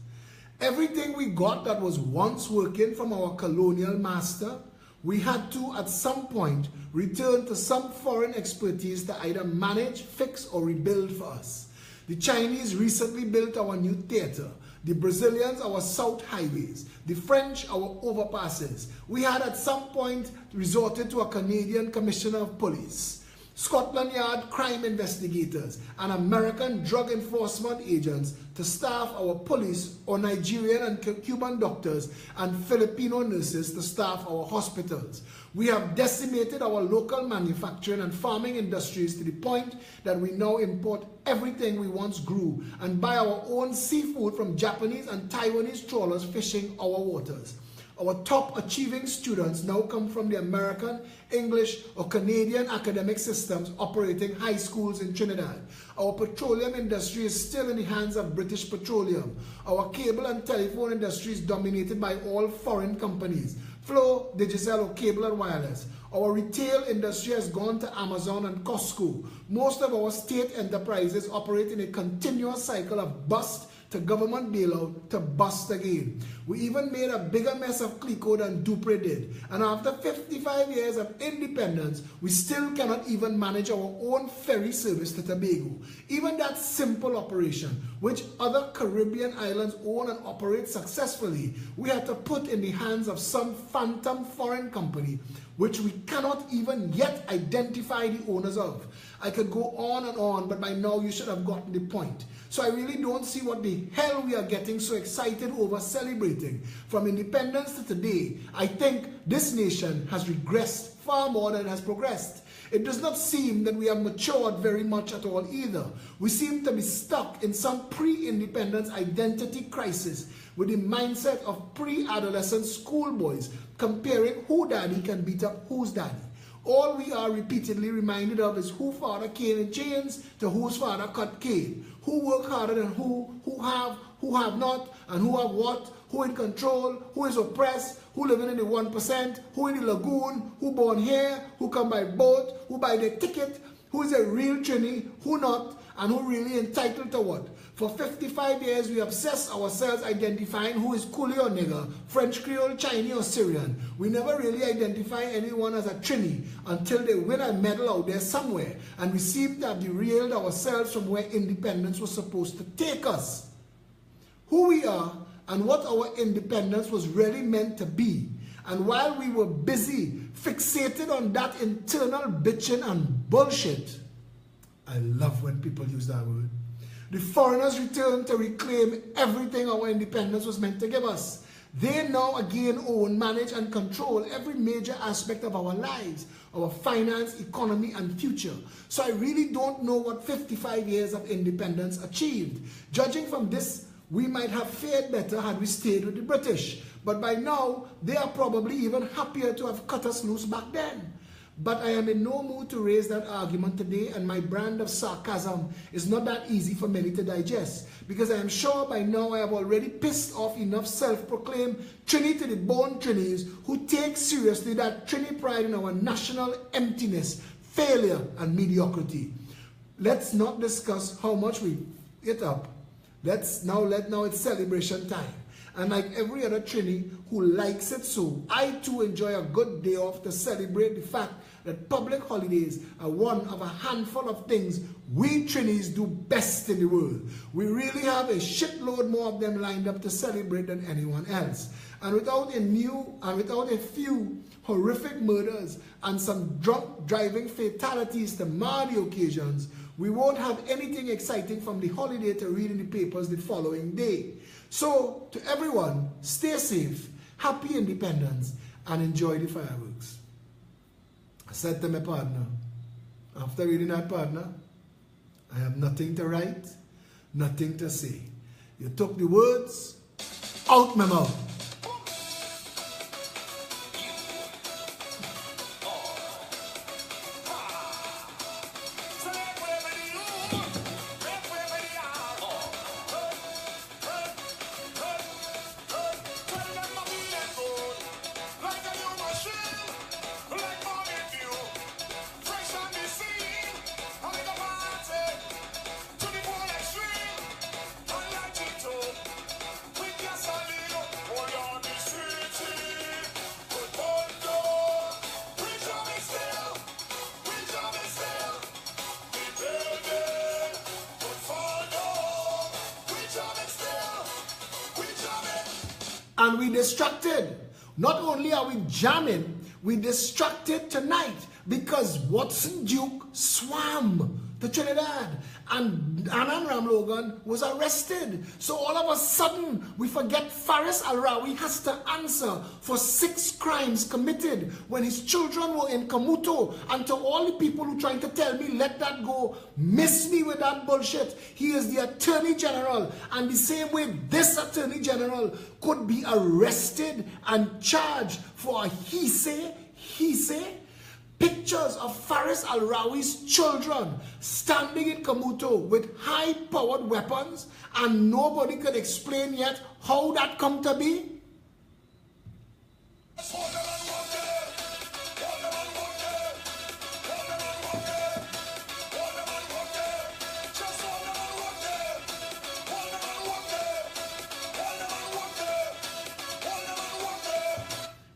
Everything we got that was once working from our colonial master, we had to, at some point, return to some foreign expertise to either manage, fix, or rebuild for us. The Chinese recently built our new theater. The Brazilians, our south highways. The French, our overpasses. We had at some point resorted to a Canadian commissioner of police, Scotland Yard crime investigators, and American drug enforcement agents to staff our police, or Nigerian and Cuban doctors and Filipino nurses to staff our hospitals. We have decimated our local manufacturing and farming industries to the point that we now import everything we once grew and buy our own seafood from Japanese and Taiwanese trawlers fishing our waters. Our top achieving students now come from the American, English, or Canadian academic systems operating high schools in Trinidad. Our petroleum industry is still in the hands of British Petroleum. Our cable and telephone industry is dominated by all foreign companies. Flow, Digicel, or Cable and Wireless. Our retail industry has gone to Amazon and Costco. Most of our state enterprises operate in a continuous cycle of bust to government bailout to bust again. We even made a bigger mess of Clico than Dupre did. And after 55 years of independence, we still cannot even manage our own ferry service to Tobago. Even that simple operation, which other Caribbean islands own and operate successfully, we had to put in the hands of some phantom foreign company, which we cannot even yet identify the owners of. I could go on and on, but by now you should have gotten the point. So I really don't see what the hell we are getting so excited over celebrating. From independence to today, I think this nation has regressed far more than it has progressed. It does not seem that we have matured very much at all either. We seem to be stuck in some pre-independence identity crisis with the mindset of pre-adolescent schoolboys comparing who daddy can beat up who's daddy. All we are repeatedly reminded of is who father cane in chains to whose father cut cane. Who work harder than who have not, and who have what, who in control, who is oppressed, who living in the 1%, who in the lagoon, who born here, who come by boat, who buy their ticket, who is a real Trini, who not, and who really entitled to what. For 55 years, we obsess ourselves identifying who is Coolie or nigger, French Creole, Chinese or Syrian. We never really identify anyone as a Trini until they win a medal out there somewhere, and we seem to have derailed ourselves from where independence was supposed to take us. Who we are and what our independence was really meant to be. And while we were busy fixated on that internal bitching and bullshit, I love when people use that word, the foreigners returned to reclaim everything our independence was meant to give us. They now again own, manage, and control every major aspect of our lives, our finance, economy, and future. So I really don't know what 55 years of independence achieved. Judging from this, we might have fared better had we stayed with the British. But by now, they are probably even happier to have cut us loose back then. But I am in no mood to raise that argument today, and my brand of sarcasm is not that easy for many to digest, because I am sure by now I have already pissed off enough self-proclaimed Trini to the bone Trinis who take seriously that Trini pride in our national emptiness, failure, and mediocrity. let's not discuss how much we eat up. Now it's celebration time. And like every other Trini who likes it so, I too enjoy a good day off to celebrate the fact that public holidays are one of a handful of things we Trinis do best in the world. We really have a shitload more of them lined up to celebrate than anyone else. And without a few horrific murders and some drunk driving fatalities to mar the occasions, we won't have anything exciting from the holiday to read in the papers the following day. So, to everyone, stay safe, happy independence, and enjoy the fireworks. I said to my partner, after reading that, partner, I have nothing to write, nothing to say. You took the words out my mouth. And we distracted. Not only are we jamming, we distracted tonight because Watson Duke swam to Trinidad and Anand Ram Logan was arrested. So all of a sudden, we forget Faris Al-Rawi has to answer for 6 crimes committed when his children were in Kamuto. And to all the people who trying to tell me, let that go, miss me with that bullshit. He is the Attorney General. And the same way this Attorney General could be arrested and charged for a he say, pictures of Faris Al-Rawi's children standing in Kamuto with high-powered weapons, and nobody could explain yet how that come to be.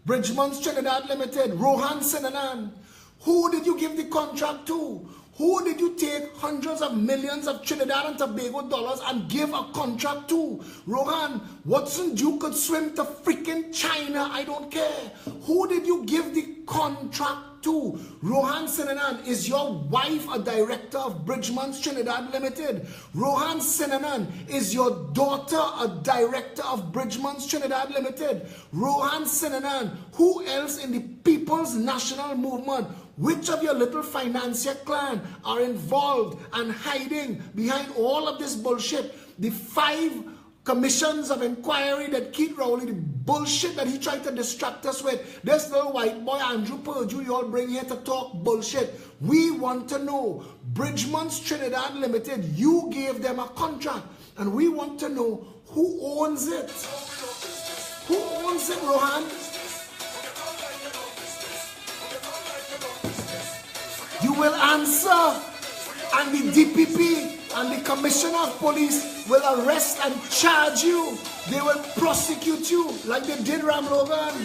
Bridgeman's Trinidad Limited, Rohan Sinanan. Who did you give the contract to? Who did you take hundreds of millions of Trinidad and Tobago dollars and give a contract to? Rohan, Watson Duke could swim to freaking China, I don't care. Who did you give the contract to? Rohan Sinanan, is your wife a director of Bridgeman's Trinidad Limited? Rohan Sinanan, is your daughter a director of Bridgeman's Trinidad Limited? Rohan Sinanan, who else in the People's National Movement, which of your little financier clan are involved and hiding behind all of this bullshit? The 5 commissions of inquiry that Keith Rowley, the bullshit that he tried to distract us with. This little white boy, Andrew Perdue, you all bring here to talk bullshit. We want to know, Bridgeman's Trinidad Limited, you gave them a contract, and we want to know who owns it. Who owns it, Rohan? You will answer, and the DPP and the Commissioner of Police will arrest and charge you. They will prosecute you like they did Ram Logan.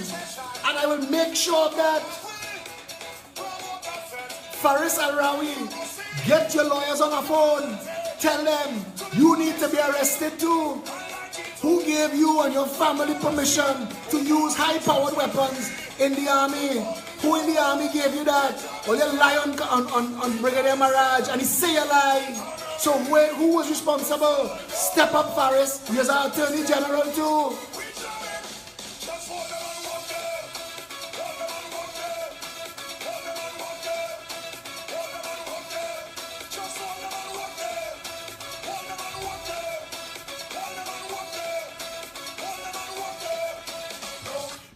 And I will make sure that Faris Al-Rawi, get your lawyers on the phone. Tell them you need to be arrested too. Who gave you and your family permission to use high-powered weapons in the army? Who in the army gave you that? Well, you lie on Brigadier Maraj and he say a lie. So who was responsible? Step up, Faris. He is our Attorney General too.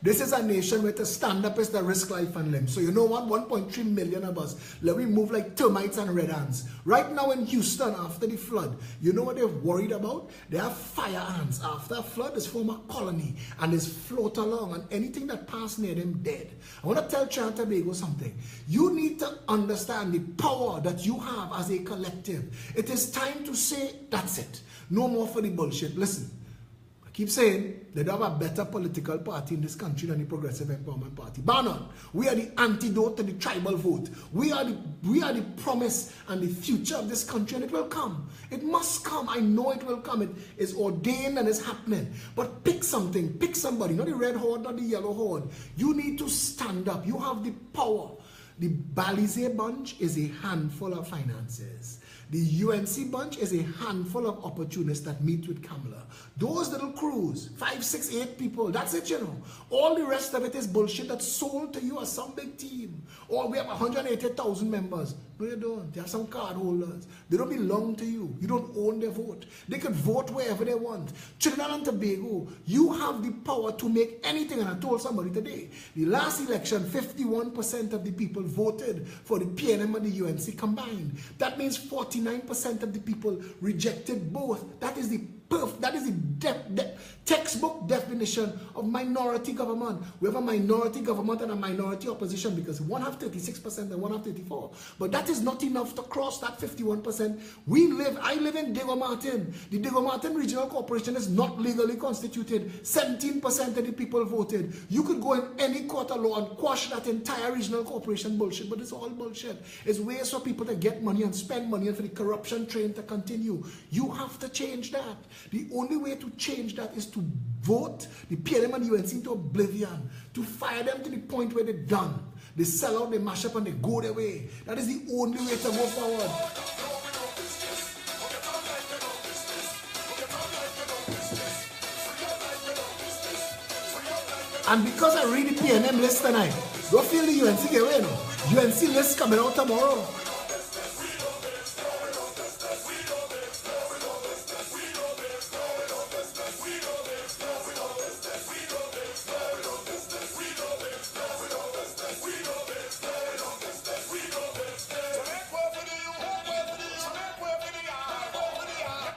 This is a nation where to stand up is to risk life and limb. So you know what? 1.3 million of us, let me move like termites and red ants. Right now in Houston, after the flood, you know what they're worried about? They have fire ants. After a flood, this form a colony and this float along, and anything that passed near them dead. I want to tell Trinidad and Tobago something. You need to understand the power that you have as a collective. It is time to say, that's it. No more for the bullshit. Listen. Keep saying they don't have a better political party in this country than the Progressive Empowerment Party. Bar none. We are the antidote to the tribal vote. We are the promise and the future of this country, and it will come. It must come. I know it will come. It is ordained and it's happening. But pick something. Pick somebody. Not the red horde, not the yellow horde. You need to stand up. You have the power. The Balize bunch is a handful of finances. The UNC bunch is a handful of opportunists that meet with Kamala. Those little crews, 5, 6, 8 people, that's it, you know. All the rest of it is bullshit that's sold to you as some big team. Or we have 180,000 members. No, you don't. They have some card holders. They don't belong to you. You don't own their vote. They can vote wherever they want. Trinidad and Tobago, you have the power to make anything. And I told somebody today, the last election, 51% of the people voted for the PNM and the UNC combined. That means 49% of the people rejected both. That is the textbook definition of minority government. We have a minority government and a minority opposition because one have 36% and one have 34%. But that is not enough to cross that 51%. I live in Diego Martin. The Diego Martin Regional Corporation is not legally constituted. 17% of the people voted. You could go in any court of law and quash that entire regional corporation bullshit, but it's all bullshit. It's ways for people to get money and spend money and for the corruption train to continue. You have to change that. The only way to change that is to vote the PLM and UNC into oblivion, to fire them to the point where they're done. They sell out, they mash up, and they go their way. That is the only way to go forward. And because I read the PNM list tonight, don't feel the UNC get away, no. UNC list coming out tomorrow.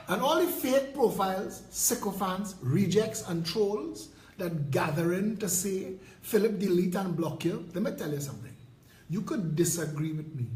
And all the fake profiles, sycophants, rejects, and trolls that gather in to say, Philip, delete and block you. Let me tell you something. You could disagree with me.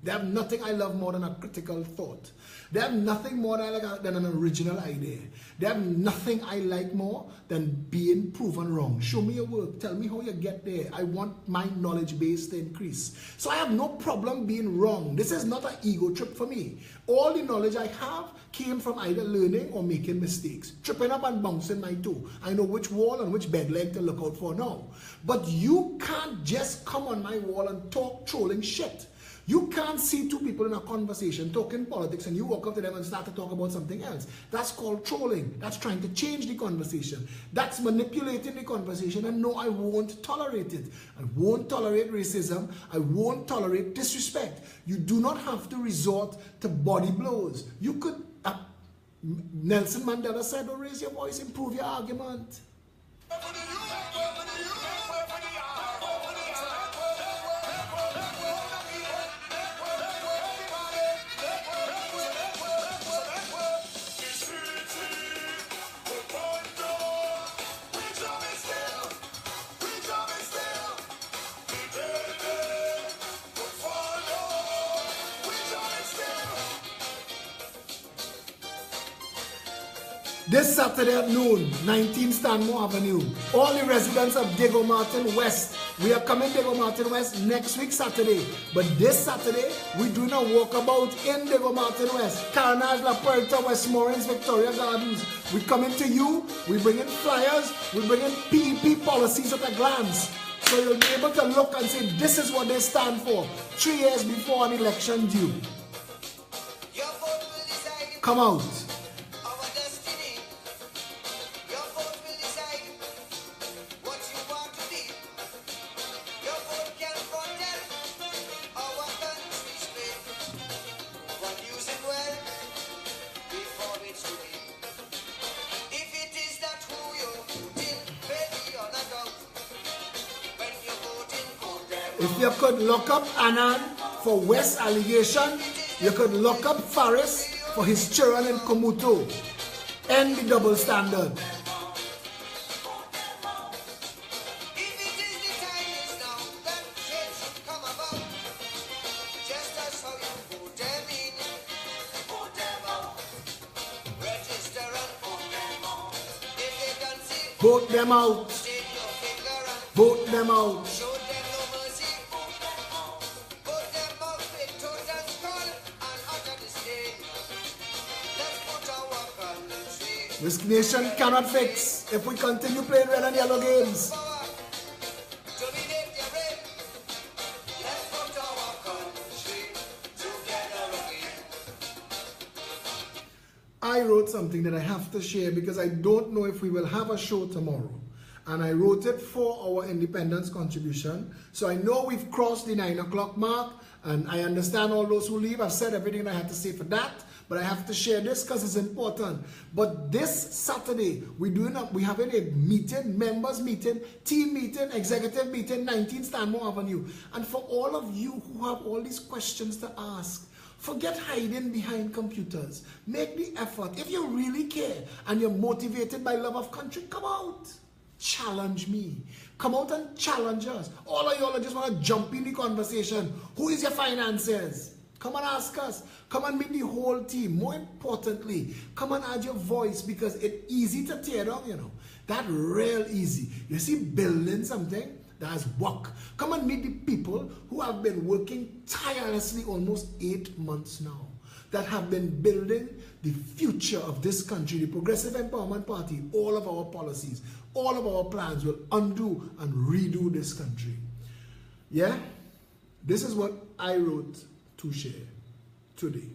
They have nothing I love more than a critical thought. They have nothing more than an original idea. They have nothing I like more than being proven wrong. Show me your work. Tell me how you get there. I want my knowledge base to increase. So I have no problem being wrong. This is not an ego trip for me. All the knowledge I have came from either learning or making mistakes. Tripping up and bouncing my toe. I know which wall and which bed leg to look out for now. But you can't just come on my wall and talk trolling shit. You can't see two people in a conversation talking politics and you walk up to them and start to talk about something else. That's called trolling. That's trying to change the conversation. That's manipulating the conversation, and no, I won't tolerate it. I won't tolerate racism. I won't tolerate disrespect. You do not have to resort to body blows. You could, Nelson Mandela said, don't raise your voice, improve your argument. This Saturday at noon, 19 Stanmore Avenue, all the residents of Diego Martin West, we are coming Diego Martin West next week Saturday. But this Saturday, we're doing a walkabout in Diego Martin West, Carnage, La Puerta, Westmoreland, Victoria Gardens. We're coming to you, we're bringing flyers, we're bringing PEP policies at a glance. So you'll be able to look and say, this is what they stand for, 3 years before an election due. Come out. If you could lock up Anand for West allegation, you could lock up Faris for his children in Komuto. End the double standard. Vote them out. Vote them out. This nation cannot fix if we continue playing red and yellow games. I wrote something that I have to share because I don't know if we will have a show tomorrow. And I wrote it for our independence contribution. So I know we've crossed the 9 o'clock mark, and I understand all those who leave. I've said everything I had to say for that, but I have to share this because it's important. But this Saturday, we're having a meeting, members meeting, team meeting, executive meeting, 19 Stanmore Avenue. And for all of you who have all these questions to ask, forget hiding behind computers. Make the effort. If you really care and you're motivated by love of country, come out. Challenge me. Come out and challenge us. All of y'all just want to jump in the conversation. Who is your financiers? Come and ask us. Come and meet the whole team. More importantly, come and add your voice, because it's easy to tear down, you know. That real easy. You see, building something that has work. Come and meet the people who have been working tirelessly almost 8 months now, that have been building the future of this country. The Progressive Empowerment Party, all of our policies, all of our plans will undo and redo this country. Yeah? This is what I wrote to share today.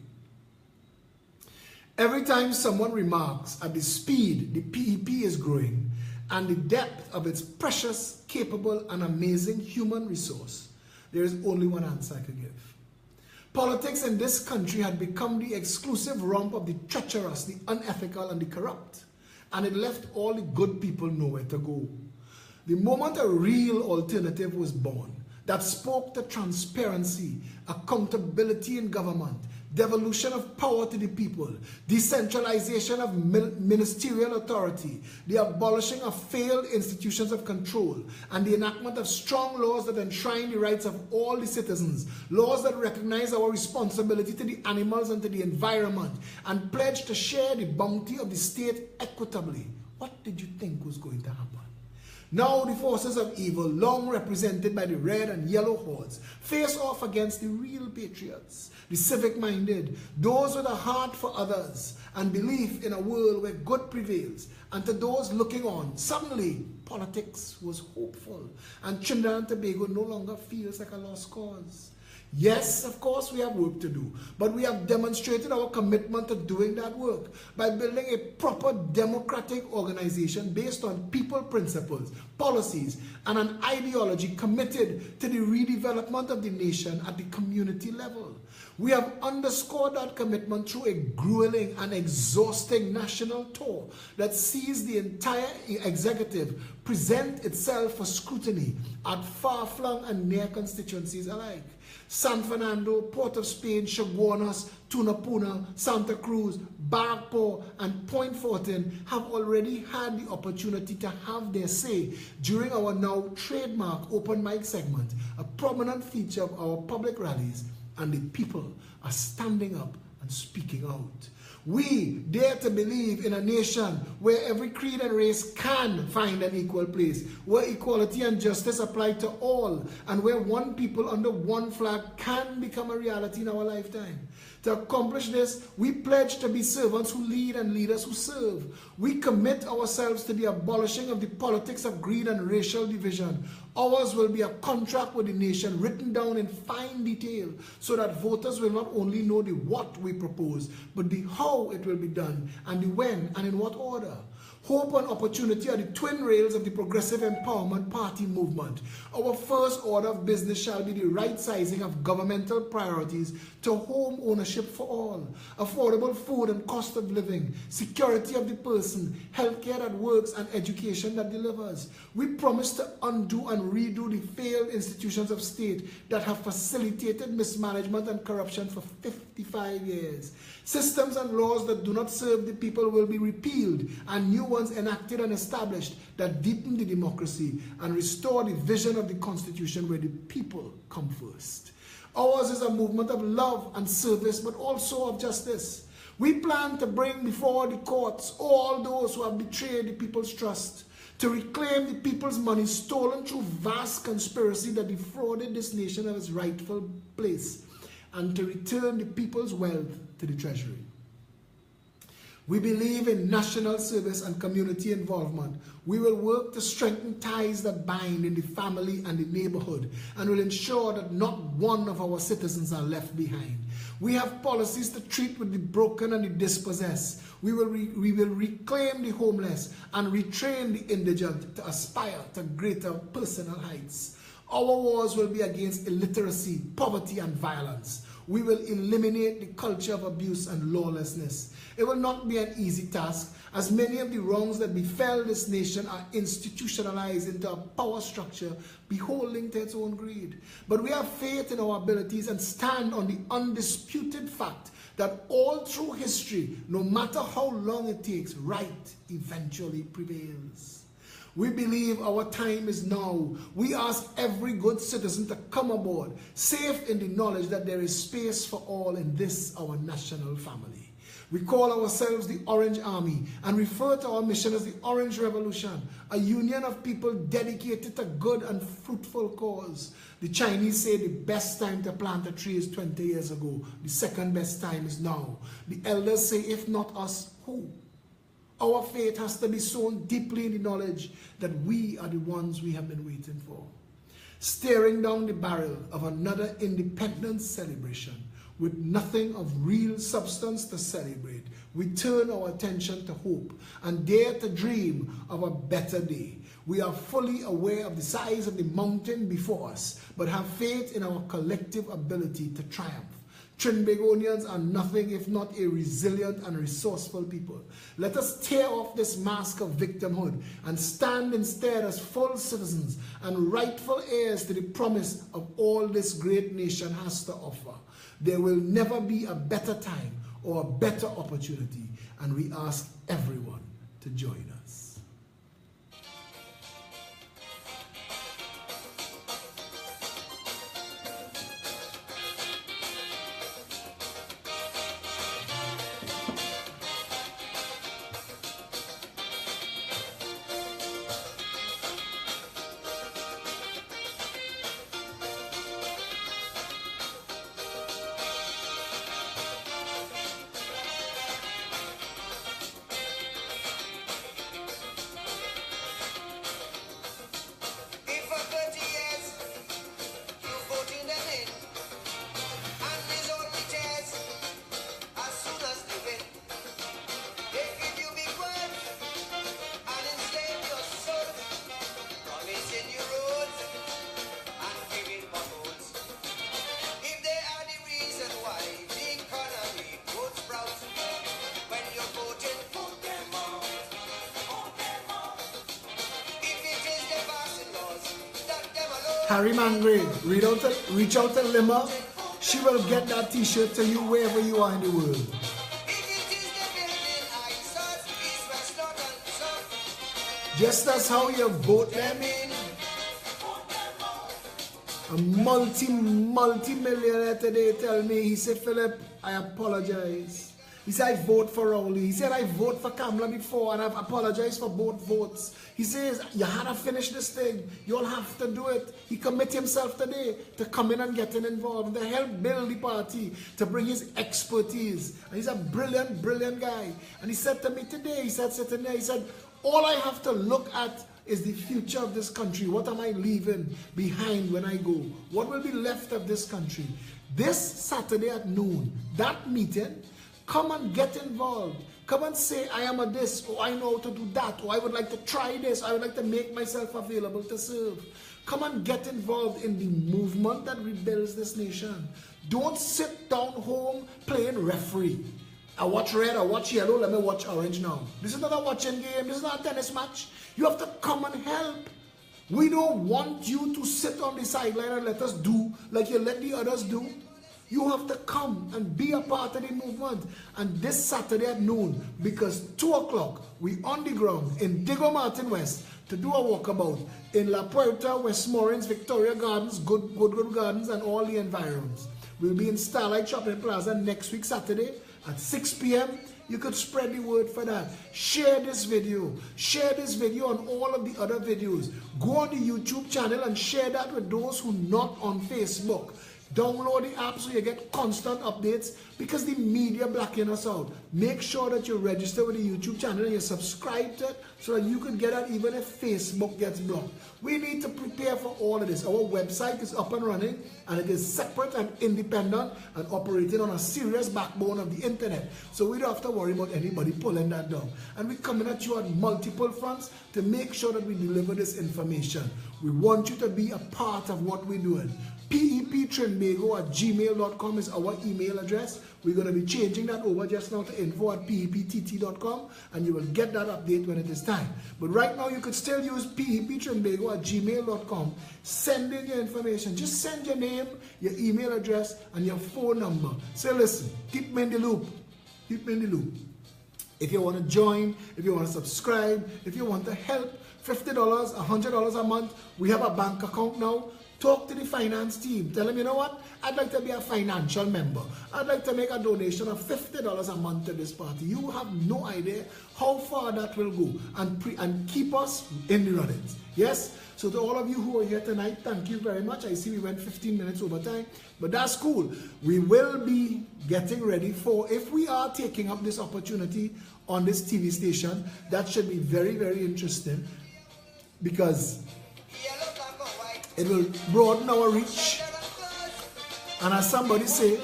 Every time someone remarks at the speed the PEP is growing and the depth of its precious, capable, and amazing human resource, there is only one answer I could give. Politics in this country had become the exclusive romp of the treacherous, the unethical, and the corrupt, and it left all the good people nowhere to go. The moment a real alternative was born that spoke to transparency, accountability in government, devolution of power to the people, decentralization of ministerial authority, the abolishing of failed institutions of control, and the enactment of strong laws that enshrine the rights of all the citizens, laws that recognize our responsibility to the animals and to the environment, and pledge to share the bounty of the state equitably. What did you think was going to happen? Now the forces of evil, long represented by the red and yellow hordes, face off against the real patriots, the civic-minded, those with a heart for others and belief in a world where good prevails. And to those looking on, suddenly politics was hopeful, and Trinidad and Tobago no longer feels like a lost cause. Yes, of course, we have work to do, but we have demonstrated our commitment to doing that work by building a proper democratic organization based on people principles, policies, and an ideology committed to the redevelopment of the nation at the community level. We have underscored that commitment through a grueling and exhausting national tour that sees the entire executive present itself for scrutiny at far-flung and near constituencies alike. San Fernando, Port of Spain, Chaguanas, Tunapuna, Santa Cruz, Barrackpore, and Point Fortin have already had the opportunity to have their say during our now trademark open mic segment, a prominent feature of our public rallies, and the people are standing up and speaking out. We dare to believe in a nation where every creed and race can find an equal place, where equality and justice apply to all, and where one people under one flag can become a reality in our lifetime. To accomplish this, we pledge to be servants who lead and leaders who serve. We commit ourselves to the abolishing of the politics of greed and racial division. Ours will be a contract with the nation written down in fine detail so that voters will not only know the what we propose, but the how it will be done, and the when and in what order. Hope and opportunity are the twin rails of the Progressive Empowerment Party movement. Our first order of business shall be the right sizing of governmental priorities to home ownership for all, affordable food and cost of living, security of the person, healthcare that works, and education that delivers. We promise to undo and redo the failed institutions of state that have facilitated mismanagement and corruption for 55 years. Systems and laws that do not serve the people will be repealed and new ones enacted and established that deepen the democracy and restore the vision of the Constitution where the people come first. Ours is a movement of love and service, but also of justice. We plan to bring before the courts all those who have betrayed the people's trust, to reclaim the people's money stolen through vast conspiracy that defrauded this nation of its rightful place, and to return the people's wealth to the treasury. We believe in national service and community involvement. We will work to strengthen ties that bind in the family and the neighborhood, and will ensure that not one of our citizens are left behind. We have policies to treat with the broken and the dispossessed. We will reclaim the homeless and retrain the indigent to aspire to greater personal heights. Our wars will be against illiteracy, poverty, and violence. We will eliminate the culture of abuse and lawlessness. It will not be an easy task, as many of the wrongs that befell this nation are institutionalized into a power structure beholding to its own greed. But we have faith in our abilities and stand on the undisputed fact that all through history, no matter how long it takes, right eventually prevails. We believe our time is now. We ask every good citizen to come aboard, safe in the knowledge that there is space for all in this, our national family. We call ourselves the Orange Army and refer to our mission as the Orange Revolution, a union of people dedicated to good and fruitful cause. The Chinese say the best time to plant a tree is 20 years ago. The second best time is now. The elders say, if not us, who? Our faith has to be sown deeply in the knowledge that we are the ones we have been waiting for. Staring down the barrel of another independence celebration with nothing of real substance to celebrate, we turn our attention to hope and dare to dream of a better day. We are fully aware of the size of the mountain before us, but have faith in our collective ability to triumph. Trinbagonians are nothing if not a resilient and resourceful people. Let us tear off this mask of victimhood and stand instead as full citizens and rightful heirs to the promise of all this great nation has to offer. There will never be a better time or a better opportunity, and we ask everyone to join us. Harry Mangre, reach out to Lima. She will get that t-shirt to you wherever you are in the world. Just as how you vote them in. A multi-millionaire today tell me, he said, Philip, I apologize. He said, I vote for Rowley. He said, I vote for Kamala before and I've apologized for both votes. He says, you had to finish this thing. You'll have to do it. He commit himself today to come in and getting involved, to help build the party, to bring his expertise. And he's a brilliant, brilliant guy. And he said to me today, he said, sitting there, he said, all I have to look at is the future of this country. What am I leaving behind when I go? What will be left of this country? This Saturday at noon, that meeting, come and get involved. Come and say, I am a this, or I know how to do that, or I would like to try this, I would like to make myself available to serve. Come and get involved in the movement that rebuilds this nation. Don't sit down home playing referee. I watch red, I watch yellow, let me watch orange now. This is not a watching game, this is not a tennis match. You have to come and help. We don't want you to sit on the sideline and let us do like you let the others do. You have to come and be a part of the movement. And this Saturday at noon, because 2 o'clock, we on the ground in Diego Martin West to do a walkabout in La Puerta, Westmoreland, Victoria Gardens, Good Gardens, and all the environs. We'll be in Starlight Shopping Plaza next week, Saturday at 6 p.m. You could spread the word for that. Share this video. Share this video on all of the other videos. Go on the YouTube channel and share that with those who are not on Facebook. Download the app so you get constant updates because the media blacking us out. Make sure that you register with the YouTube channel and you subscribe to it so that you can get that even if Facebook gets blocked. We need to prepare for all of this. Our website is up and running and it is separate and independent and operating on a serious backbone of the internet. So we don't have to worry about anybody pulling that down. And we're coming at you on multiple fronts to make sure that we deliver this information. We want you to be a part of what we're doing. peptrinbago@gmail.com is our email address. We're going to be changing that over just now to info@peptt.com and you will get that update when it is time. But right now you could still use peptrinbago@gmail.com. Send in your information. Just send your name, your email address, and your phone number. Say, listen, keep me in the loop. Keep me in the loop. If you want to join, if you want to subscribe, if you want to help, $50, $100 a month, we have a bank account now. Talk to the finance team. Tell them, you know what? I'd like to be a financial member. I'd like to make a donation of $50 a month to this party. You have no idea how far that will go and keep us in the running. Yes? So to all of you who are here tonight, thank you very much. I see we went 15 minutes over time, but that's cool. We will be getting ready for, if we are taking up this opportunity on this TV station, that should be very, very interesting because it will broaden our reach. And as somebody say,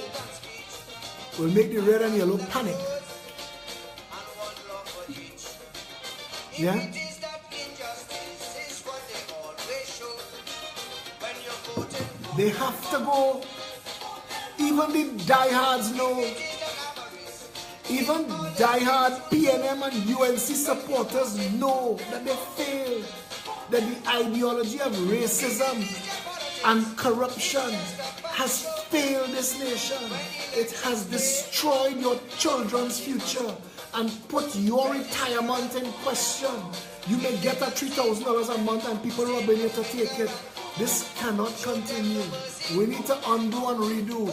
will make the red and yellow panic. Yeah? They have to go. Even the diehards know. Even diehard PNM and UNC supporters know that they failed. That the ideology of racism and corruption has failed this nation. It has destroyed your children's future and put your retirement in question. You may get a $3,000 a month and people are willing to take it. This cannot continue. We need to undo and redo.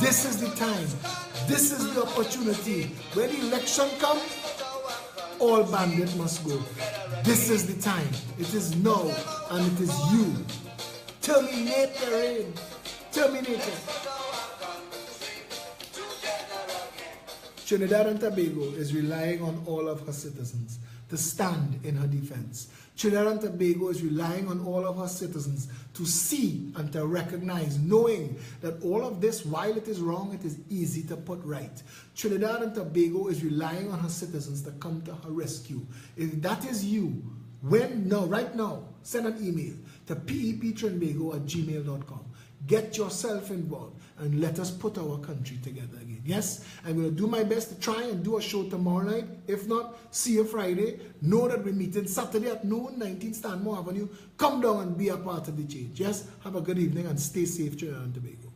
This is the time. This is the opportunity. When the election comes, all bandits must go. This is the time. It is now and it is you. Terminate the reign. Terminate it. Trinidad and Tobago is relying on all of her citizens to stand in her defense. Trinidad and Tobago is relying on all of her citizens to see and to recognize, knowing that all of this, while it is wrong, it is easy to put right. Trinidad and Tobago is relying on her citizens to come to her rescue. If that is you, right now, send an email to peptrinbago@gmail.com. Get yourself involved and let us put our country together again. Yes, I'm going to do my best to try and do a show tomorrow night. If not, see you Friday. Know that we're meeting Saturday at noon, 19 Stanmore Avenue. Come down and be a part of the change. Yes, have a good evening and stay safe, Trinidad and Tobago.